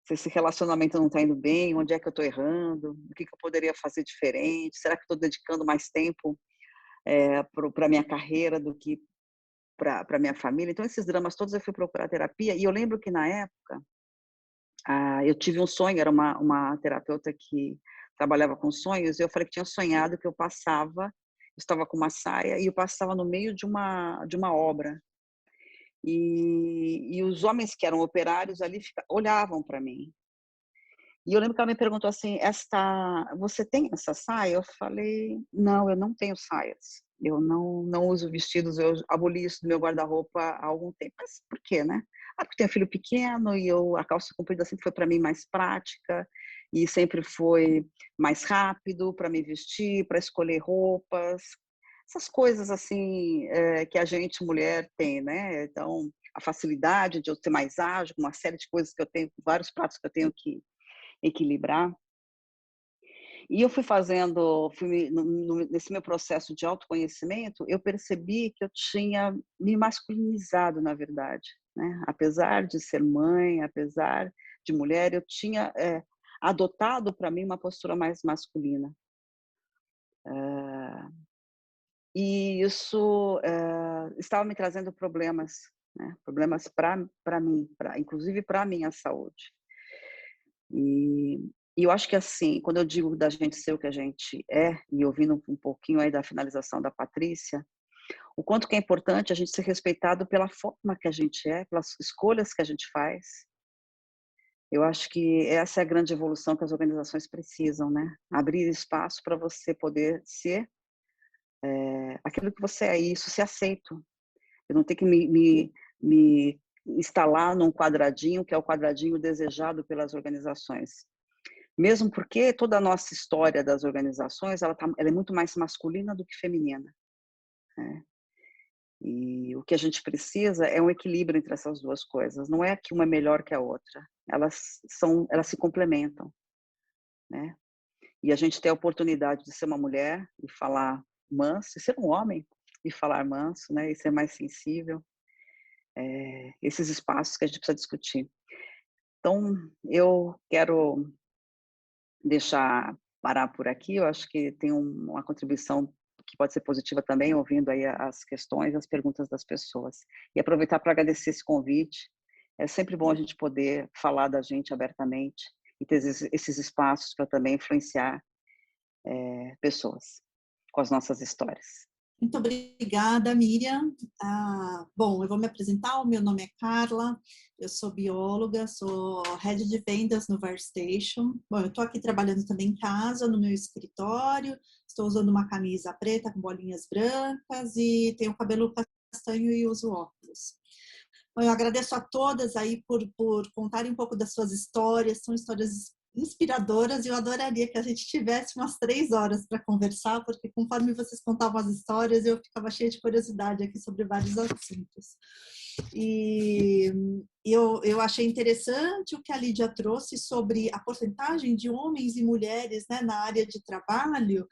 Se esse relacionamento não está indo bem, onde é que eu estou errando, o que eu poderia fazer diferente, será que estou dedicando mais tempo para a minha carreira do que para a minha família? Então, esses dramas todos eu fui procurar terapia, e eu lembro que na época eu tive um sonho, era uma terapeuta que trabalhava com sonhos, e eu falei que tinha sonhado que eu estava com uma saia e eu passava no meio de uma obra. E os homens que eram operários ali olhavam para mim. E eu lembro que ela me perguntou assim: você tem essa saia? Eu falei: não, eu não tenho saias. Eu não uso vestidos, eu aboli isso do meu guarda-roupa há algum tempo. Mas por quê, né? Porque tenho filho pequeno e a calça comprida sempre foi para mim mais prática e sempre foi mais rápido para me vestir, para escolher roupas. Essas coisas assim que a gente, mulher, tem, né? Então, a facilidade de eu ser mais ágil, uma série de coisas que eu tenho, vários pratos que eu tenho que equilibrar. E eu nesse meu processo de autoconhecimento, eu percebi que eu tinha me masculinizado, na verdade, né? Apesar de ser mãe, apesar de mulher, eu tinha adotado para mim uma postura mais masculina. E isso estava me trazendo problemas, né? Problemas para mim, inclusive para a minha saúde. E eu acho que assim, quando eu digo da gente ser o que a gente é, e ouvindo um pouquinho aí da finalização da Patrícia, o quanto que é importante a gente ser respeitado pela forma que a gente é, pelas escolhas que a gente faz. Eu acho que essa é a grande evolução que as organizações precisam, né? Abrir espaço para você poder ser aquilo que você é, e isso ser aceito. Eu não tenho que me instalar num quadradinho, que é o quadradinho desejado pelas organizações. Mesmo porque toda a nossa história das organizações, ela é muito mais masculina do que feminina, né? E o que a gente precisa é um equilíbrio entre essas duas coisas. Não é que uma é melhor que a outra. Elas se complementam, né? E a gente tem a oportunidade de ser uma mulher e falar manso, e ser um homem e falar manso, né? E ser mais sensível. Esses espaços que a gente precisa discutir. Então, eu quero parar por aqui. Eu acho que tem uma contribuição que pode ser positiva também, ouvindo aí as questões, as perguntas das pessoas. E aproveitar para agradecer esse convite. É sempre bom a gente poder falar da gente abertamente e ter esses espaços para também influenciar pessoas com as nossas histórias. Muito obrigada, Miriam. Bom, eu vou me apresentar. O meu nome é Carla, eu sou bióloga, sou head de vendas no VarStation. Bom, eu estou aqui trabalhando também em casa, no meu escritório. Estou usando uma camisa preta com bolinhas brancas e tenho cabelo castanho e uso óculos. Bom, eu agradeço a todas aí por contarem um pouco das suas histórias. São histórias inspiradoras e eu adoraria que a gente tivesse umas 3 horas para conversar, porque conforme vocês contavam as histórias, eu ficava cheia de curiosidade aqui sobre vários assuntos. E eu achei interessante o que a Lídia trouxe sobre a porcentagem de homens e mulheres, né, na área de trabalho,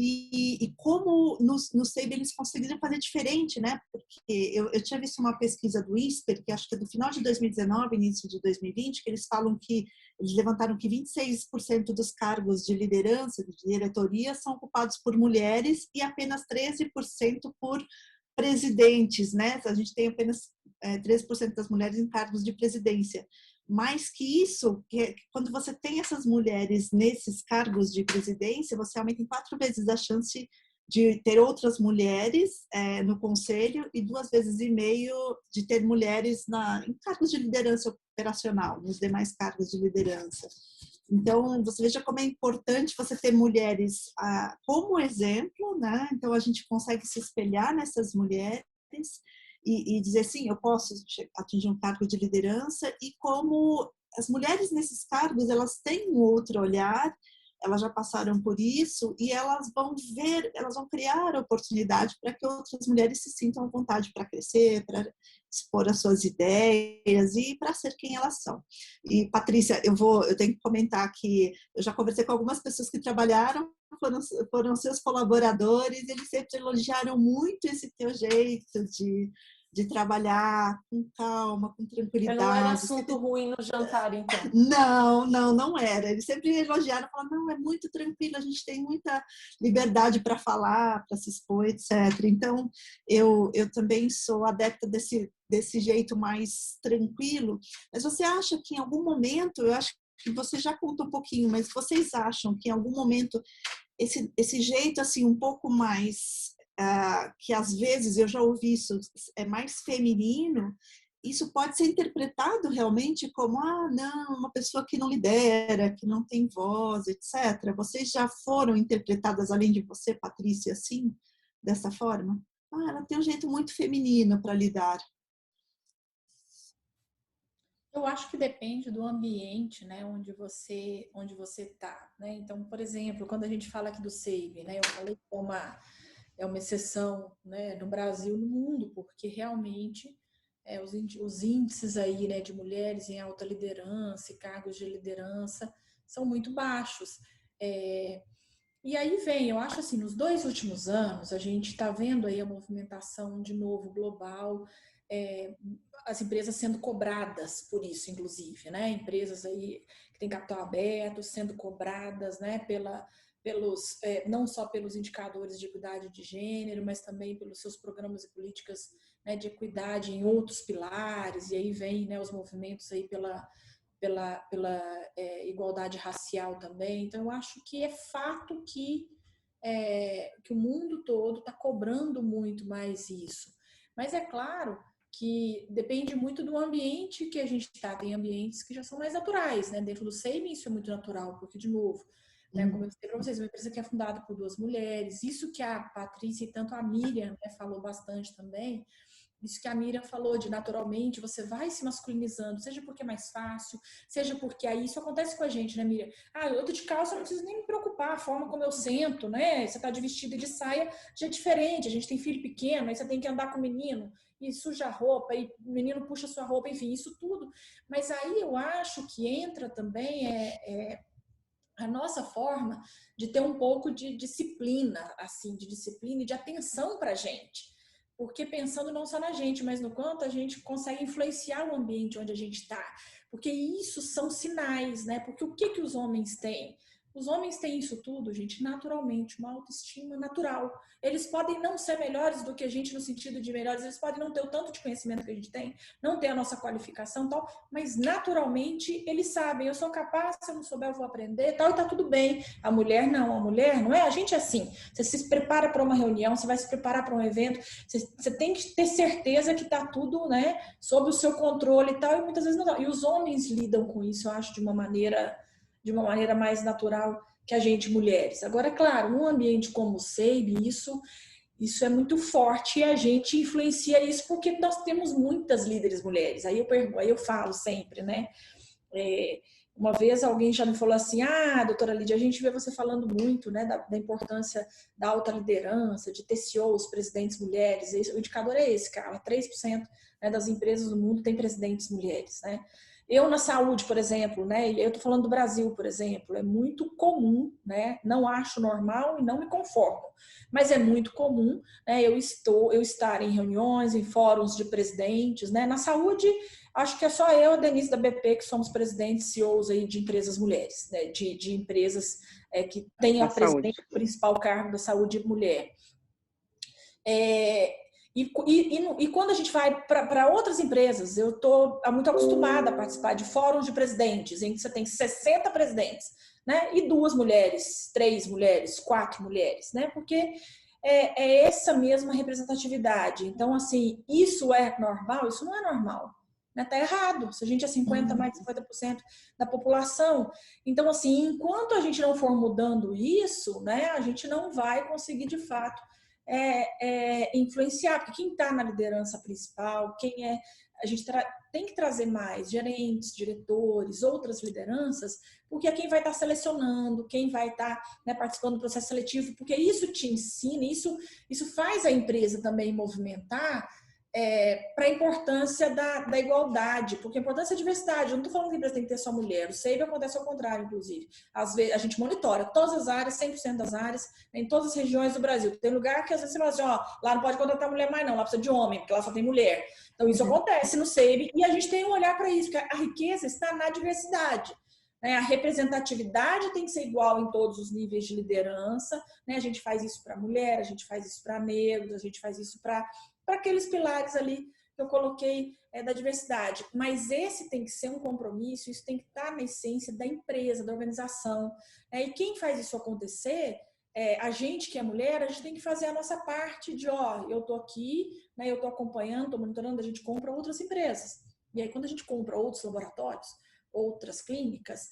e como no SEIB eles conseguiram fazer diferente, né? Porque eu tinha visto uma pesquisa do ISPER, que acho que é do final de 2019, início de 2020, que eles falam que eles levantaram que 26% dos cargos de liderança, de diretoria, são ocupados por mulheres e apenas 13% por presidentes, né? A gente tem apenas 13% das mulheres em cargos de presidência. Mais que isso, quando você tem essas mulheres nesses cargos de presidência, você aumenta em 4 vezes a chance de ter outras mulheres no conselho e 2,5 vezes de ter mulheres em cargos de liderança operacional, nos demais cargos de liderança. Então, você veja como é importante você ter mulheres como exemplo, né? Então, a gente consegue se espelhar nessas mulheres e dizer, sim, eu posso atingir um cargo de liderança, e como as mulheres nesses cargos, elas têm um outro olhar, elas já passaram por isso e elas vão criar oportunidade para que outras mulheres se sintam à vontade para crescer, para expor as suas ideias e para ser quem elas são. E, Patrícia, eu tenho que comentar que eu já conversei com algumas pessoas que trabalharam, foram seus colaboradores, eles sempre elogiaram muito esse teu jeito de trabalhar com calma, com tranquilidade. Não era assunto ruim no jantar, então? Não era. Eles sempre elogiaram, falaram, não, é muito tranquilo, a gente tem muita liberdade para falar, para se expor, etc. Então, eu também sou adepta desse jeito mais tranquilo. Mas você acha que em algum momento, eu acho que você já contou um pouquinho, mas vocês acham que em algum momento esse jeito assim um pouco mais que às vezes eu já ouvi isso, é mais feminino, isso pode ser interpretado realmente como não, uma pessoa que não lidera, que não tem voz, etc. Vocês já foram interpretadas, além de você, Patrícia, assim, dessa forma? Ela tem um jeito muito feminino para lidar. Eu acho que depende do ambiente, né, onde você está, né? Então, por exemplo, quando a gente fala aqui do SEIB, né, eu falei que é uma exceção, né, no Brasil, no mundo, porque realmente os índices aí, né, de mulheres em alta liderança e cargos de liderança são muito baixos. E aí eu acho assim, nos 2 últimos anos, a gente está vendo aí a movimentação de novo global, as empresas sendo cobradas por isso, inclusive, né? Empresas aí que têm capital aberto sendo cobradas, né? Não só pelos indicadores de equidade de gênero, mas também pelos seus programas e políticas, né, de equidade em outros pilares. E aí vem, né, os movimentos aí pela igualdade racial também. Então, eu acho que é fato que o mundo todo está cobrando muito mais isso. Mas é claro que depende muito do ambiente que a gente está. Tem ambientes que já são mais naturais, né? Dentro do SEIB isso é muito natural, porque, de novo, né, como eu disse para vocês, uma empresa que é fundada por 2 mulheres, isso que a Patrícia e tanto a Miriam, né, falou bastante também, isso que a Miriam falou, de naturalmente você vai se masculinizando, seja porque é mais fácil, seja porque aí isso acontece com a gente, né, Miriam? Eu tô de calça, eu não preciso nem me preocupar, a forma como eu sento, né? Você tá de vestido e de saia já é diferente, a gente tem filho pequeno, aí você tem que andar com o menino e suja a roupa, e o menino puxa a sua roupa, enfim, isso tudo. Mas aí eu acho que entra também a nossa forma de ter um pouco de disciplina, assim, de disciplina e de atenção pra gente. Porque pensando não só na gente, mas no quanto a gente consegue influenciar o ambiente onde a gente está. Porque isso são sinais, né? Porque o que os homens têm? Os homens têm isso tudo, gente, naturalmente, uma autoestima natural. Eles podem não ser melhores do que a gente no sentido de melhores, eles podem não ter o tanto de conhecimento que a gente tem, não ter a nossa qualificação e tal, mas naturalmente eles sabem, eu sou capaz, se eu não souber eu vou aprender tal, e tá tudo bem. A mulher não é, a gente é assim. Você se prepara para uma reunião, você vai se preparar para um evento, você tem que ter certeza que tá tudo, né, sob o seu controle e tal, e muitas vezes não dá. E os homens lidam com isso, eu acho, de uma maneira mais natural que a gente, mulheres. Agora, é claro, num ambiente como o SEIB, isso é muito forte e a gente influencia isso porque nós temos muitas líderes mulheres. Aí eu falo sempre, né? Uma vez alguém já me falou assim, doutora Lídia, a gente vê você falando muito, né, da importância da alta liderança, de ter CEOs, presidentes mulheres. O indicador é esse, cara, 3%, né, das empresas do mundo tem presidentes mulheres, né? Eu na saúde, por exemplo, né? Eu tô falando do Brasil, por exemplo, é muito comum, né? Não acho normal e não me conformo, mas é muito comum, né? Eu estar em reuniões, em fóruns de presidentes, né? Na saúde, acho que é só eu, a Denise da BP, que somos presidentes, CEOs aí de empresas mulheres, né? De empresas que têm a presidente, o principal cargo da saúde mulher. E quando a gente vai para outras empresas, eu estou muito acostumada a participar de fóruns de presidentes, em que você tem 60 presidentes, né? E 2 mulheres, 3 mulheres, 4 mulheres, né? Porque é essa mesma representatividade. Então, assim, isso é normal? Isso não é normal. Né? Tá errado. Se a gente é 50, mais de 50% da população. Então, assim, enquanto a gente não for mudando isso, né? A gente não vai conseguir, de fato, influenciar, porque quem está na liderança principal, a gente tem que trazer mais gerentes, diretores, outras lideranças, porque é quem vai estar selecionando, quem vai estar, né, participando do processo seletivo, porque isso te ensina, isso faz a empresa também movimentar para a importância da igualdade, porque a importância é a diversidade. Eu não estou falando que a empresa tem que ter só mulher, o SEIB acontece ao contrário, inclusive. Às vezes, a gente monitora todas as áreas, 100% das áreas, em todas as regiões do Brasil. Tem lugar que às vezes você fala assim, lá não pode contratar mulher mais não, lá precisa de homem, porque lá só tem mulher. Então isso acontece no SEIB e a gente tem um olhar para isso, porque a riqueza está na diversidade. A representatividade tem que ser igual em todos os níveis de liderança, né? A gente faz isso para mulher, a gente faz isso para negros, a gente faz isso para aqueles pilares ali que eu coloquei da diversidade. Mas esse tem que ser um compromisso, isso tem que estar na essência da empresa, da organização. E quem faz isso acontecer, a gente que é mulher, a gente tem que fazer a nossa parte de, eu estou aqui, né, eu estou acompanhando, estou monitorando, a gente compra outras empresas. E aí quando a gente compra outros laboratórios, outras clínicas,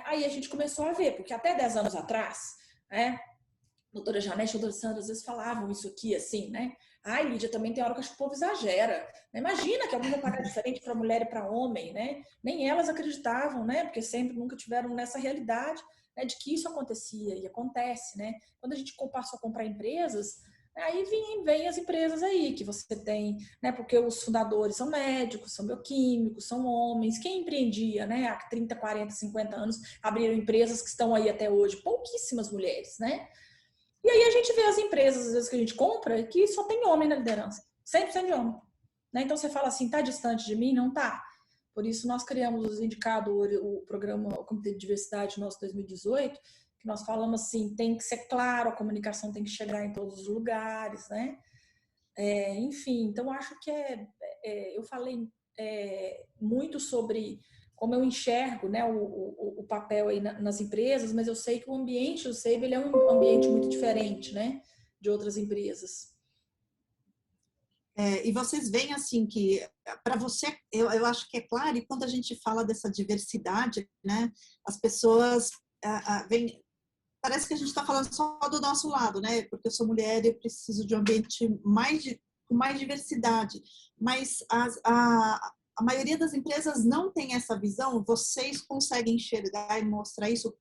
aí a gente começou a ver, porque até 10 anos atrás, doutora Janete e doutora Sandra às vezes falavam isso aqui, assim, né? Lídia, também tem hora que acho que o povo exagera. Imagina que alguém vai pagar diferente para mulher e para homem, né? Nem elas acreditavam, né? Porque sempre nunca tiveram nessa realidade, né, de que isso acontecia e acontece, né? Quando a gente passou a comprar empresas, aí vem as empresas aí que você tem, né? Porque os fundadores são médicos, são bioquímicos, são homens. Quem empreendia, né? Há 30, 40, 50 anos, abriram empresas que estão aí até hoje. Pouquíssimas mulheres, né? E aí a gente vê as empresas, às vezes, que a gente compra, que só tem homem na liderança. 100% de homem. Né? Então você fala assim, tá distante de mim? Não tá. Por isso nós criamos os indicadores, o programa, o Comitê de Diversidade nosso 2018, que nós falamos assim, tem que ser claro, a comunicação tem que chegar em todos os lugares, né? Enfim, então acho que eu falei muito sobre como eu enxergo, né, o papel aí nas empresas, mas eu sei que o ambiente do SEIB ele é um ambiente muito diferente, né, de outras empresas. E vocês veem assim que, para você, eu acho que é claro, e quando a gente fala dessa diversidade, né, as pessoas veem, parece que a gente está falando só do nosso lado, né, porque eu sou mulher e eu preciso de um ambiente com mais diversidade, mas a maioria das empresas não tem essa visão. Vocês conseguem enxergar e mostrar isso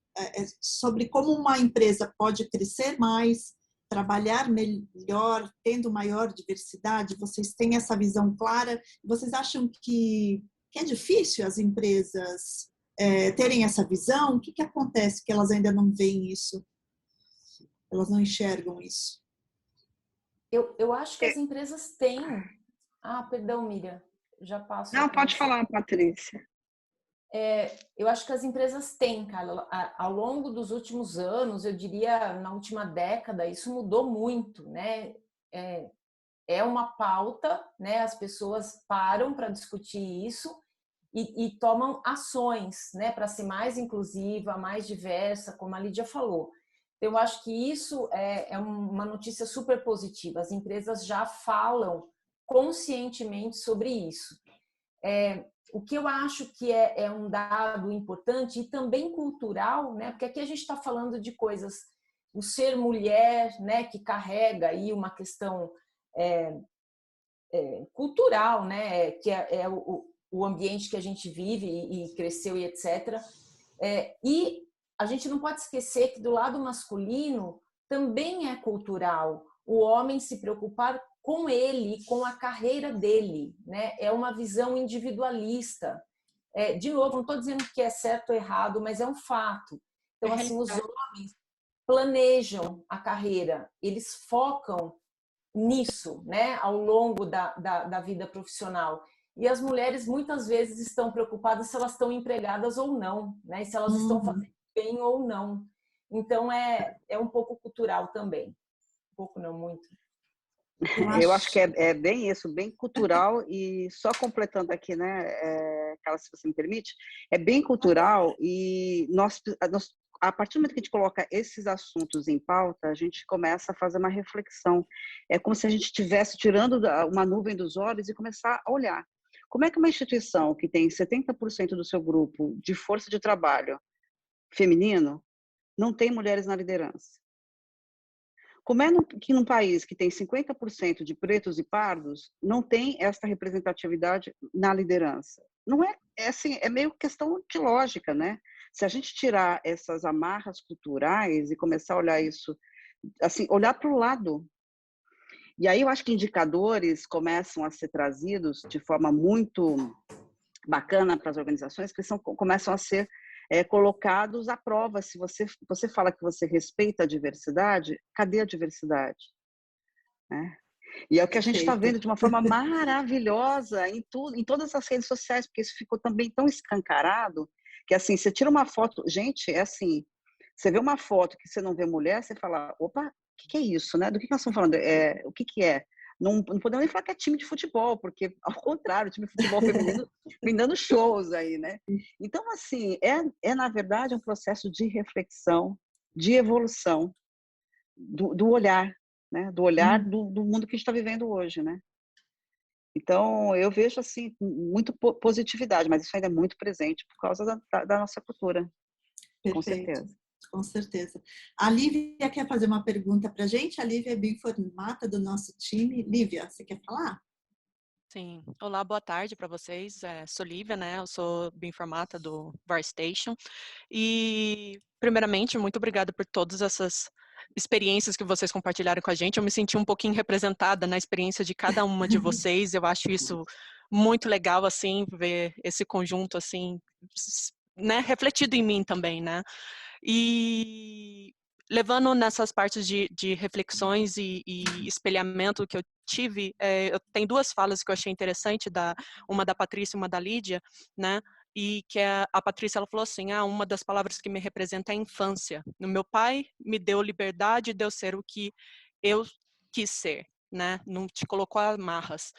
sobre como uma empresa pode crescer mais, trabalhar melhor, tendo maior diversidade? Vocês têm essa visão clara? Vocês acham que é difícil as empresas terem essa visão? O que acontece que elas ainda não veem isso? Elas não enxergam isso? Eu acho que as empresas têm... perdão, Miriam. Já passo. Não, pode falar, Patrícia. Eu acho que as empresas têm, Carla, ao longo dos últimos anos, eu diria na última década, isso mudou muito, né? É uma pauta, né? As pessoas param para discutir isso e tomam ações, né? Para ser mais inclusiva, mais diversa, como a Lídia falou. Eu acho que isso é uma notícia super positiva. As empresas já falam conscientemente sobre isso. O que eu acho que é um dado importante e também cultural, né? Porque aqui a gente está falando de coisas, o ser mulher, né? Que carrega aí uma questão cultural, né? Que é o ambiente que a gente vive e cresceu e etc. E a gente não pode esquecer que do lado masculino também é cultural o homem se preocupar com ele, com a carreira dele, né? É uma visão individualista. De novo, não estou dizendo que é certo ou errado, mas é um fato. Então, assim, os homens planejam a carreira, eles focam nisso, né? Ao longo da vida profissional. E as mulheres muitas vezes estão preocupadas se elas estão empregadas ou não, né? Se elas estão fazendo bem ou não. Então, é um pouco cultural também. Um pouco, não muito. Eu acho que é bem isso, bem cultural. E só completando aqui, né, Carla, se você me permite, é bem cultural e nós, a partir do momento que a gente coloca esses assuntos em pauta, a gente começa a fazer uma reflexão. É como se a gente estivesse tirando uma nuvem dos olhos e começar a olhar. Como é que uma instituição que tem 70% do seu grupo de força de trabalho feminino não tem mulheres na liderança? Como é que num país que tem 50% de pretos e pardos, não tem essa representatividade na liderança? Não assim, é meio questão de lógica, né? Se a gente tirar essas amarras culturais e começar a olhar isso, assim, olhar para o lado. E aí eu acho que indicadores começam a ser trazidos de forma muito bacana para as organizações, que começam a ser colocados à prova. Se você fala que você respeita a diversidade, cadê a diversidade? Né? E é o que a gente está vendo de uma forma maravilhosa em todas as redes sociais, porque isso ficou também tão escancarado, que assim, você tira uma foto, gente, é assim, você vê uma foto que você não vê mulher, você fala, opa, o que é isso, né? Do que nós estamos falando? O que é? Não podemos nem falar que é time de futebol, porque, ao contrário, o time de futebol feminino vem dando shows aí, né? Então, assim, na verdade, um processo de reflexão, de evolução do olhar, né? Do olhar do mundo que a gente está vivendo hoje, né? Então, eu vejo, assim, muito positividade, mas isso ainda é muito presente por causa da nossa cultura. Perfeito. Com certeza. Com certeza. A Lívia quer fazer uma pergunta para a gente. A Lívia é bioinformata do nosso time. Lívia, você quer falar? Sim. Olá, boa tarde para vocês. Sou Lívia, né? Eu sou bioinformata do VarStation. E, primeiramente, muito obrigada por todas essas experiências que vocês compartilharam com a gente. Eu me senti um pouquinho representada na experiência de cada uma de vocês. Eu acho isso muito legal, assim, ver esse conjunto, assim, né? Refletido em mim também, né? E levando nessas partes de reflexões e espelhamento que eu tive, eu tenho duas falas que eu achei interessante, uma da Patrícia e uma da Lídia, né? E que a Patrícia, ela falou assim, uma das palavras que me representa é a infância. O meu pai me deu liberdade de eu ser o que eu quis ser, né? Não te colocou amarras.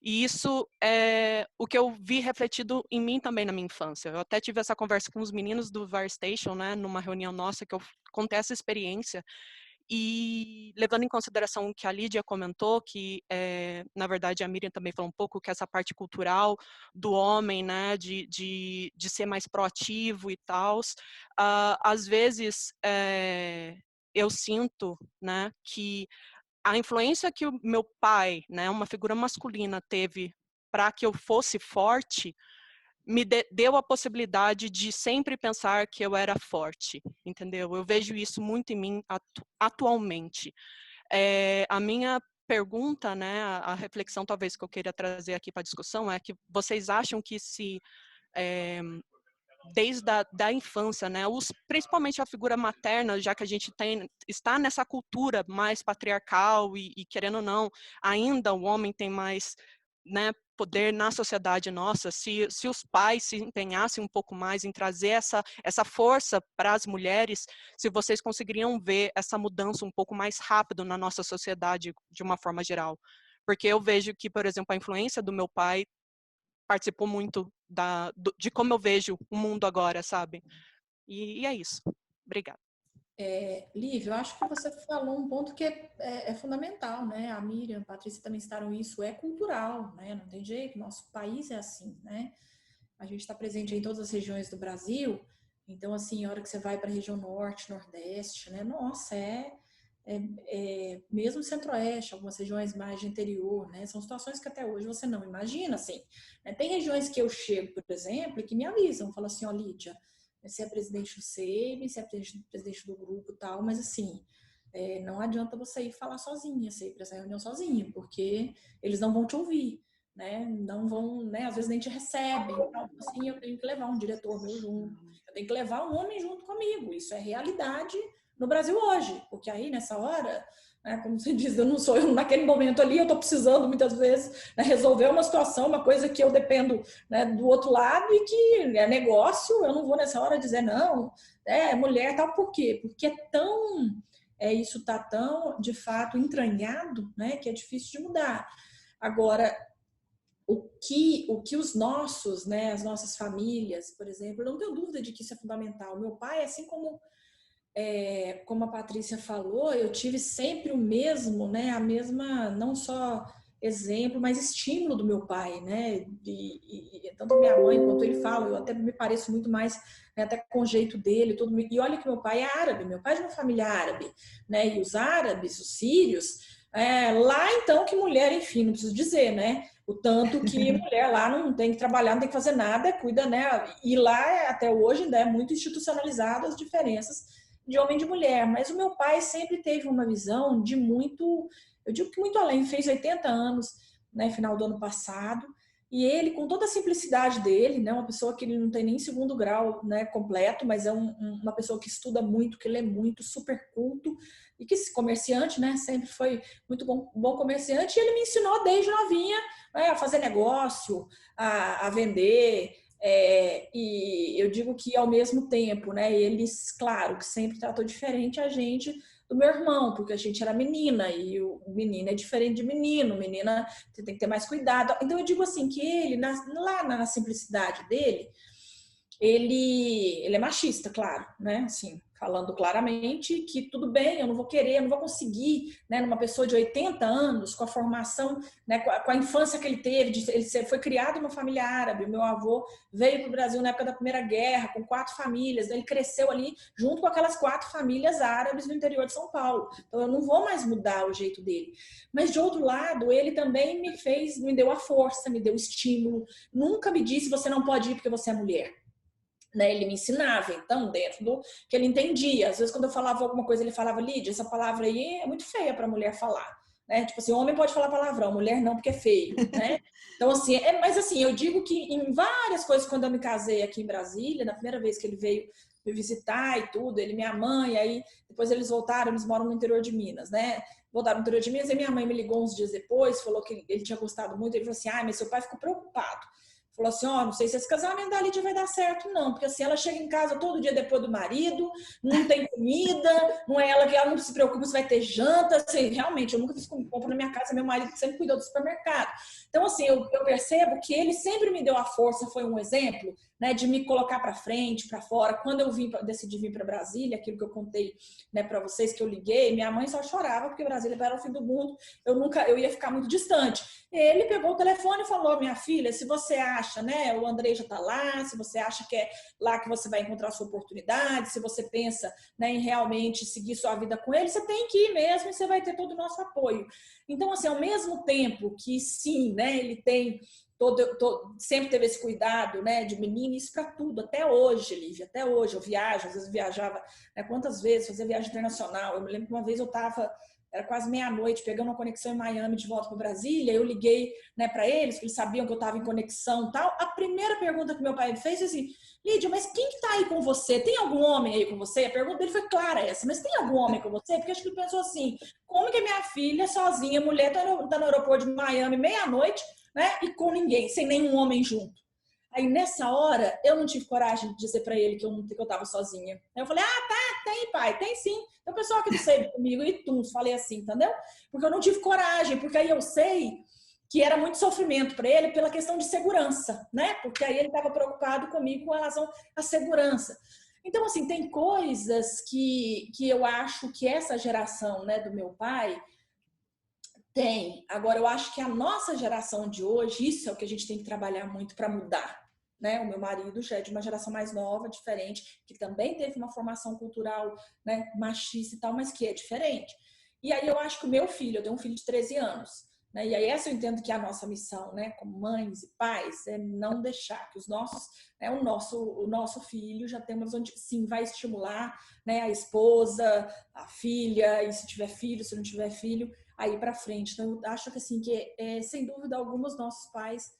E isso é o que eu vi refletido em mim também na minha infância. Eu até tive essa conversa com os meninos do VarStation, né, numa reunião nossa, que eu contei essa experiência. E levando em consideração o que a Lídia comentou, que na verdade a Miriam também falou um pouco, que essa parte cultural do homem, né, de ser mais proativo e tal, às vezes eu sinto, né, que a influência que o meu pai, né, uma figura masculina, teve para que eu fosse forte, me deu a possibilidade de sempre pensar que eu era forte, entendeu? Eu vejo isso muito em mim atualmente. A minha pergunta, né, a reflexão talvez que eu queria trazer aqui para a discussão é que vocês acham que se desde da infância, né? Principalmente a figura materna, já que a gente está nessa cultura mais patriarcal e querendo ou não, ainda o homem tem mais, né, poder na sociedade nossa, se os pais se empenhassem um pouco mais em trazer essa força para as mulheres, se vocês conseguiriam ver essa mudança um pouco mais rápido na nossa sociedade de uma forma geral. Porque eu vejo que, por exemplo, a influência do meu pai participou muito de como eu vejo o mundo agora, sabe? E é isso. Obrigada. Lívia, eu acho que você falou um ponto que é fundamental, né? A Miriam, a Patrícia também citaram isso, é cultural, né? Não tem jeito, nosso país é assim, né? A gente está presente em todas as regiões do Brasil, então, assim, a hora que você vai para a região norte, nordeste, né? Nossa, mesmo centro-oeste, algumas regiões mais de interior, né? São situações que até hoje você não imagina, assim. Né? Tem regiões que eu chego, por exemplo, e que me avisam, falam assim, ó, Lídia, você é presidente do CEIB, você é presidente do grupo e tal, mas assim, não adianta você ir falar sozinha, você ir para essa reunião sozinha, porque eles não vão te ouvir, né? Não vão, né? Às vezes nem te recebem. Então, assim, eu tenho que levar um diretor meu junto, eu tenho que levar um homem junto comigo. Isso é realidade no Brasil hoje, porque aí nessa hora, né, como você diz, eu não sou eu naquele momento ali, eu estou precisando muitas vezes, né, resolver uma situação, uma coisa que eu dependo, né, do outro lado e que é negócio, eu não vou nessa hora dizer não, mulher tal, por quê? Porque isso está tão, de fato, entranhado, né, que é difícil de mudar. Agora, o que os nossos, né, as nossas famílias, por exemplo, eu não tenho dúvida de que isso é fundamental. Meu pai, assim como a Patrícia falou, eu tive sempre o mesmo, né, a mesma, não só exemplo, mas estímulo do meu pai, né, tanto minha mãe quanto ele fala, eu até me pareço muito mais, né, até com o jeito dele, tudo, e olha que meu pai é árabe, meu pai é de uma família árabe, né, e os árabes, os sírios, lá então que mulher, enfim, não preciso dizer, né, o tanto que mulher lá não tem que trabalhar, não tem que fazer nada, cuida, né, e lá até hoje ainda é muito institucionalizado as diferenças de homem e de mulher, mas o meu pai sempre teve uma visão de muito, eu digo que muito além, fez 80 anos, né, final do ano passado, e ele, com toda a simplicidade dele, né, uma pessoa que ele não tem nem segundo grau, né, completo, mas é uma pessoa que estuda muito, que lê muito, super culto, e que comerciante, né, sempre foi muito bom comerciante, e ele me ensinou desde novinha, né, a fazer negócio, a vender. E eu digo que ao mesmo tempo, né, eles, claro, que sempre tratou diferente a gente do meu irmão, porque a gente era menina e o menino é diferente de menino, menina você tem que ter mais cuidado. Então eu digo assim que ele, lá na simplicidade dele, ele é machista, claro, né, assim, falando claramente que tudo bem, eu não vou querer, eu não vou conseguir, né, numa pessoa de 80 anos, com a formação, né, com a infância que ele teve, ele foi criado em uma família árabe, meu avô veio para o Brasil na época da Primeira Guerra, com 4 famílias, ele cresceu ali junto com aquelas 4 famílias árabes no interior de São Paulo, então eu não vou mais mudar o jeito dele, mas de outro lado, ele também me deu a força, me deu o estímulo, nunca me disse, você não pode ir porque você é mulher. Né, ele me ensinava, então, dentro do que ele entendia. Às vezes, quando eu falava alguma coisa, ele falava, Lídia, essa palavra aí é muito feia para a mulher falar. Né? Tipo assim, homem pode falar palavrão, mulher não, porque é feio. Né? Então, assim, mas assim, eu digo que em várias coisas, quando eu me casei aqui em Brasília, na primeira vez que ele veio me visitar e tudo, ele e minha mãe, aí depois eles voltaram, eles moram no interior de Minas, né? Voltaram no interior de Minas, e minha mãe me ligou uns dias depois, falou que ele tinha gostado muito, ele falou assim, mas seu pai ficou preocupado. Falou assim, não sei se esse casamento da Lídia vai dar certo, não, porque assim, ela chega em casa todo dia depois do marido, não tem comida, não é ela que ela não se preocupa se vai ter janta, assim, realmente, eu nunca fiz compra na minha casa, meu marido sempre cuidou do supermercado. Então, assim, eu percebo que ele sempre me deu a força, foi um exemplo, né, de me colocar para frente, para fora. Quando eu decidi vir para Brasília, aquilo que eu contei, né, para vocês, que eu liguei, minha mãe só chorava, porque Brasília era o fim do mundo, eu ia ficar muito distante. Ele pegou o telefone e falou, minha filha, se você acha, né, o Andrei já está lá, se você acha que é lá que você vai encontrar a sua oportunidade, se você pensa, né, em realmente seguir sua vida com ele, você tem que ir mesmo e você vai ter todo o nosso apoio. Então, assim, ao mesmo tempo que sim, né, ele tem sempre teve esse cuidado, né, de menino, isso para tudo, até hoje, Lívia, até hoje eu viajo, às vezes viajava, né, quantas vezes, fazia viagem internacional, eu me lembro que uma vez eu estava, era quase meia-noite, pegando uma conexão em Miami de volta para Brasília, eu liguei, né, para eles, porque eles sabiam que eu estava em conexão e tal, a primeira pergunta que meu pai fez foi assim, Lídia, mas quem que tá aí com você? Tem algum homem aí com você? A pergunta dele foi clara essa, mas tem algum homem com você? Porque acho que ele pensou assim, como que minha filha sozinha, mulher, tá no aeroporto de Miami meia-noite, né? E com ninguém, sem nenhum homem junto. Aí, nessa hora, eu não tive coragem de dizer para ele que eu tava sozinha. Aí eu falei, tem, pai, tem sim. Tem o pessoal aqui do SEIB comigo e tu, falei assim, entendeu? Porque eu não tive coragem, porque aí eu sei que era muito sofrimento para ele pela questão de segurança, né? Porque aí ele estava preocupado comigo com relação à segurança. Então, assim, tem coisas que eu acho que essa geração, né, do meu pai tem. Agora, eu acho que a nossa geração de hoje, isso é o que a gente tem que trabalhar muito para mudar. Né? O meu marido já é de uma geração mais nova, diferente, que também teve uma formação cultural, né, machista e tal, mas que é diferente. E aí eu acho que o meu filho, eu tenho um filho de 13 anos, né? E aí essa eu entendo que é a nossa missão, né, como mães e pais, é não deixar que os nossos, né, o nosso filho já tem uma visão de que sim, vai estimular, né, a esposa, a filha, e se tiver filho, se não tiver filho, aí para frente. Então eu acho que assim que sem dúvida alguma os nossos pais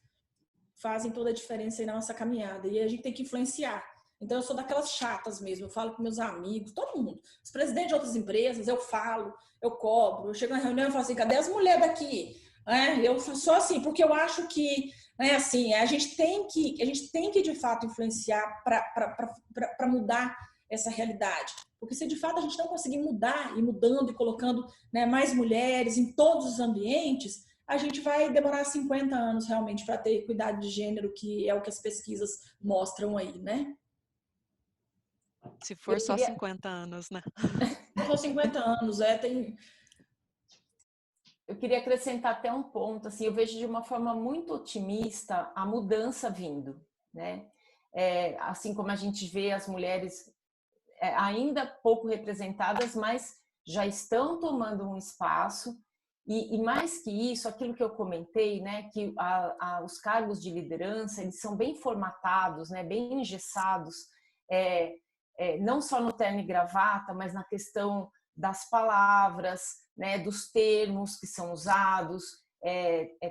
fazem toda a diferença aí na nossa caminhada. E a gente tem que influenciar. Então, eu sou daquelas chatas mesmo. Eu falo com meus amigos, todo mundo. Os presidentes de outras empresas, eu falo, eu cobro. Eu chego na reunião e falo assim, cadê as mulheres daqui? Eu sou assim, porque eu acho que assim, a gente tem que, de fato, influenciar para mudar essa realidade. Porque se, de fato, a gente não conseguir mudar, e mudando e colocando, né, mais mulheres em todos os ambientes, a gente vai demorar 50 anos realmente para ter equidade de gênero, que é o que as pesquisas mostram aí, né? Se for só 50 anos, né? Se for 50 anos, tem... Eu queria acrescentar até um ponto, assim, eu vejo de uma forma muito otimista a mudança vindo, né? Assim como a gente vê as mulheres ainda pouco representadas, mas já estão tomando um espaço. E mais que isso, aquilo que eu comentei, né, que os cargos de liderança, eles são bem formatados, né, bem engessados, não só no terno e gravata, mas na questão das palavras, né, dos termos que são usados.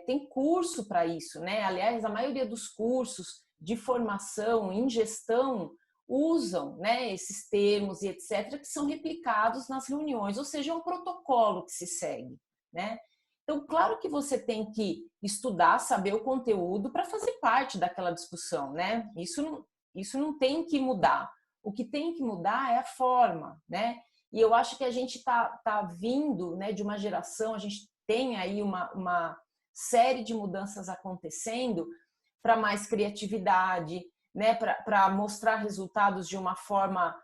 Tem curso para isso, né? Aliás, a maioria dos cursos de formação em gestão usam, né, esses termos e etc., que são replicados nas reuniões, ou seja, é um protocolo que se segue. Né? Então, claro que você tem que estudar, saber o conteúdo para fazer parte daquela discussão, né? Isso não tem que mudar. O que tem que mudar é a forma, né? E eu acho que a gente tá vindo, né, de uma geração, a gente tem aí uma série de mudanças acontecendo para mais criatividade, né? Para mostrar resultados de uma forma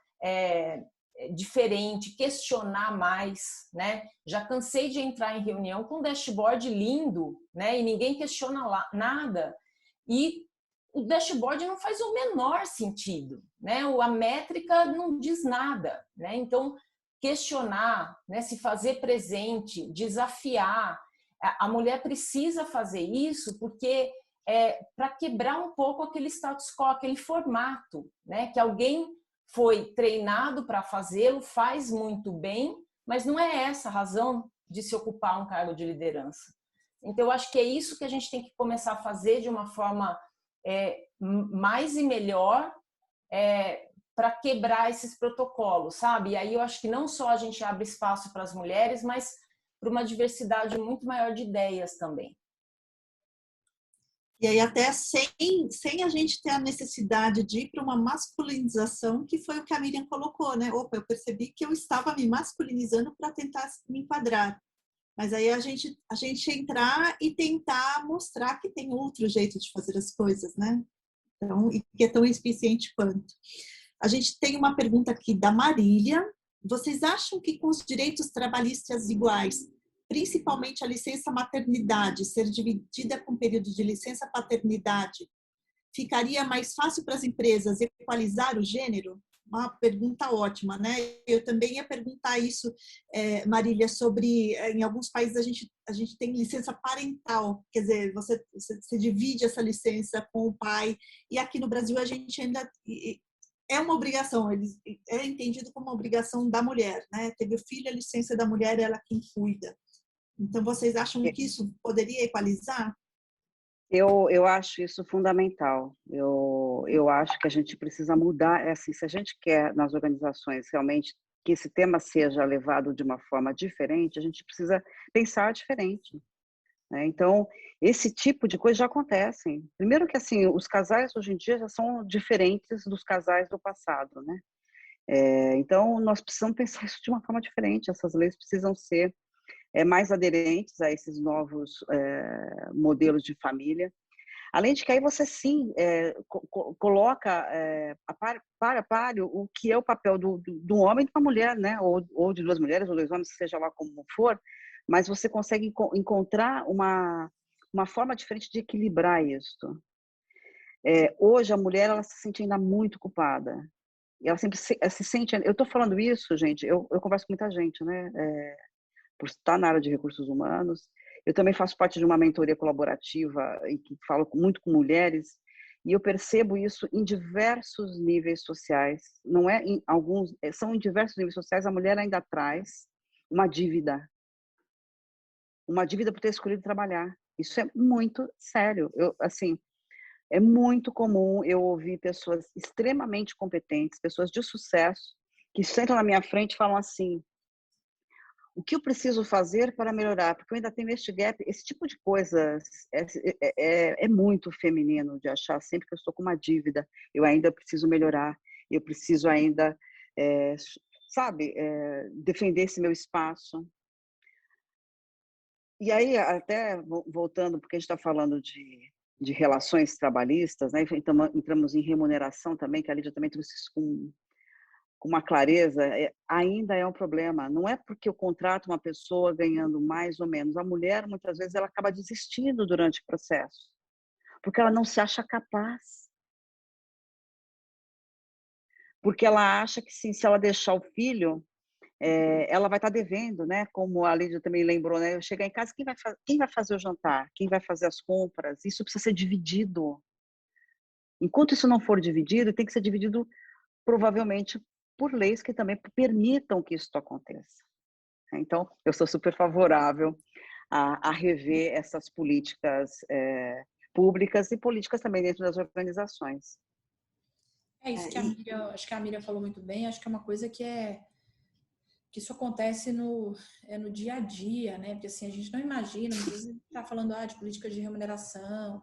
diferente, questionar mais, né? Já cansei de entrar em reunião com um dashboard lindo, né? E ninguém questiona nada. E o dashboard não faz o menor sentido, né? A métrica não diz nada, né? Então, questionar, né? Se fazer presente, desafiar. A mulher precisa fazer isso porque para quebrar um pouco aquele status quo, aquele formato, né? Que alguém foi treinado para fazê-lo, faz muito bem, mas não é essa a razão de se ocupar um cargo de liderança. Então, eu acho que é isso que a gente tem que começar a fazer de uma forma mais e melhor para quebrar esses protocolos, sabe? E aí eu acho que não só a gente abre espaço para as mulheres, mas para uma diversidade muito maior de ideias também. E aí até sem a gente ter a necessidade de ir para uma masculinização, que foi o que a Miriam colocou, né? Opa, eu percebi que eu estava me masculinizando para tentar me enquadrar. Mas aí a gente entrar e tentar mostrar que tem outro jeito de fazer as coisas, né? Então, e que é tão eficiente quanto. A gente tem uma pergunta aqui da Marília. Vocês acham que com os direitos trabalhistas iguais, principalmente a licença maternidade, ser dividida com o período de licença paternidade, ficaria mais fácil para as empresas equalizar o gênero? Uma pergunta ótima, né? Eu também ia perguntar isso, Marília, sobre, em alguns países a gente tem licença parental, quer dizer, você divide essa licença com o pai, e aqui no Brasil a gente ainda... É uma obrigação, é entendido como uma obrigação da mulher, né? Teve o filho, a licença da mulher, ela quem cuida. Então, vocês acham que isso poderia equalizar? Eu acho isso fundamental. Eu acho que a gente precisa mudar. Assim, se a gente quer, nas organizações, realmente que esse tema seja levado de uma forma diferente, a gente precisa pensar diferente. né? Então, esse tipo de coisa já acontecem. Primeiro que, assim, os casais hoje em dia já são diferentes dos casais do passado, né? Então, nós precisamos pensar isso de uma forma diferente. Essas leis precisam ser mais aderentes a esses novos modelos de família. Além de que aí você, sim, coloca para páreo o que é o papel do homem e de uma mulher, né? Ou de duas mulheres, ou dois homens, seja lá como for, mas você consegue encontrar uma forma diferente de equilibrar isso. Hoje, a mulher, ela se sente ainda muito culpada. E ela sempre se sente... Eu estou falando isso, gente, eu converso com muita gente, né? Por estar na área de recursos humanos. Eu também faço parte de uma mentoria colaborativa em que falo muito com mulheres, e eu percebo isso em diversos níveis sociais. Não é em alguns, são em diversos níveis sociais. A mulher ainda traz uma dívida por ter escolhido trabalhar. Isso é muito sério. Assim, é muito comum eu ouvir pessoas extremamente competentes, pessoas de sucesso, que sentam na minha frente e falam assim: o que eu preciso fazer para melhorar? Porque eu ainda tenho este gap. Esse tipo de coisa é muito feminino, de achar sempre que eu estou com uma dívida, eu ainda preciso melhorar, eu preciso ainda, defender esse meu espaço. E aí, até voltando, porque a gente está falando de relações trabalhistas, né? Entramos em remuneração também, que a Lídia também trouxe isso com uma clareza, ainda é um problema. Não é porque eu contrato uma pessoa ganhando mais ou menos. A mulher, muitas vezes, ela acaba desistindo durante o processo, porque ela não se acha capaz. Porque ela acha que se ela deixar o filho, ela vai estar devendo, né? Como a Lídia também lembrou, né? Eu chegar em casa, quem vai fazer o jantar? Quem vai fazer as compras? Isso precisa ser dividido. Enquanto isso não for dividido, tem que ser dividido provavelmente por leis que também permitam que isso aconteça. Então, eu sou super favorável a rever essas políticas públicas e políticas também dentro das organizações. É isso que acho que a Miriam falou muito bem. Acho que é uma coisa que isso acontece no dia a dia, né? Porque assim, a gente não imagina, às vezes está falando de políticas de remuneração,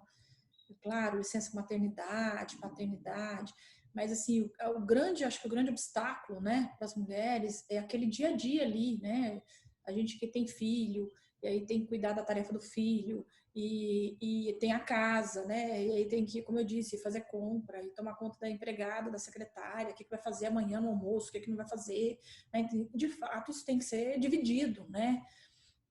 claro, licença maternidade, paternidade, mas assim, acho que o grande obstáculo, né, para as mulheres é aquele dia a dia ali, né? A gente que tem filho, e aí tem que cuidar da tarefa do filho, e tem a casa, né? E aí tem que, como eu disse, fazer compra, e tomar conta da empregada, da secretária, o que vai fazer amanhã no almoço, o que não vai fazer, né? De fato, isso tem que ser dividido, né?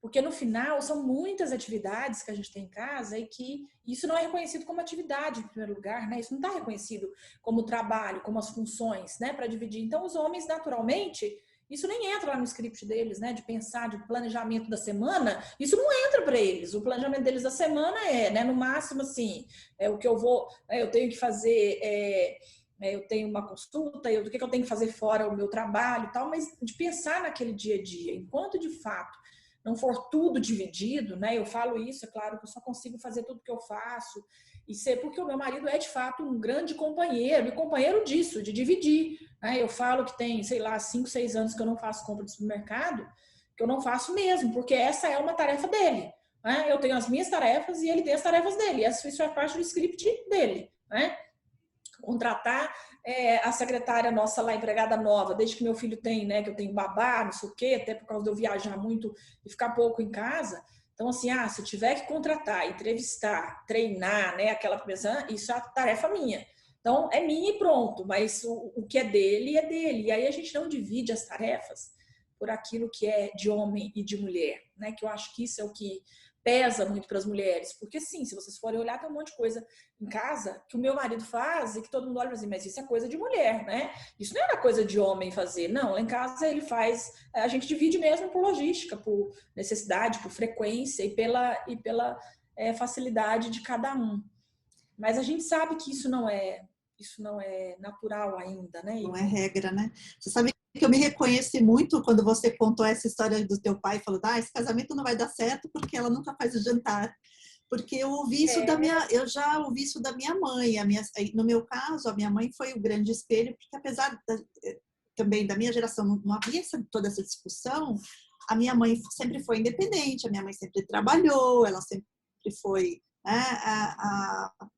Porque no final são muitas atividades que a gente tem em casa e que isso não é reconhecido como atividade, em primeiro lugar, né? Isso não está reconhecido como trabalho, como as funções, né? Para dividir. Então, os homens, naturalmente, isso nem entra lá no script deles, né? De pensar, de planejamento da semana, isso não entra para eles. O planejamento deles da semana né? No máximo, assim, o que eu tenho que fazer. Eu tenho uma consulta, o que eu tenho que fazer fora o meu trabalho e tal, mas de pensar naquele dia a dia, enquanto de fato não for tudo dividido, né? Eu falo isso, é claro que eu só consigo fazer tudo que eu faço e ser porque o meu marido é de fato um grande companheiro, e companheiro disso, de dividir, né? Eu falo que tem, sei lá, 5, 6 anos que eu não faço compra de supermercado, que eu não faço mesmo, porque essa é uma tarefa dele, né? Eu tenho as minhas tarefas e ele tem as tarefas dele, isso é parte do script dele, né? Contratar a secretária nossa lá, empregada nova, desde que meu filho tem, né, que eu tenho babá, não sei o quê, até por causa de eu viajar muito e ficar pouco em casa. Então, assim, se eu tiver que contratar, entrevistar, treinar, né, aquela coisa, isso é a tarefa minha. Então, é minha e pronto, mas o que é dele. E aí a gente não divide as tarefas por aquilo que é de homem e de mulher, né, que eu acho que isso é o que pesa muito para as mulheres, porque sim, se vocês forem olhar, tem um monte de coisa em casa que o meu marido faz e que todo mundo olha assim, mas isso é coisa de mulher, né? Isso não era coisa de homem fazer, não, lá em casa ele faz, a gente divide mesmo por logística, por necessidade, por frequência e pela facilidade de cada um. Mas a gente sabe que isso não é natural ainda, né? Não é regra, né? Você sabe que eu me reconheci muito quando você contou essa história do teu pai, falou, esse casamento não vai dar certo porque ela nunca faz o jantar. Porque eu ouvi isso eu já ouvi isso da minha mãe. No meu caso, a minha mãe foi o grande espelho, porque apesar também da minha geração não havia toda essa discussão, a minha mãe sempre foi independente, a minha mãe sempre trabalhou, ela sempre sempre foi, né,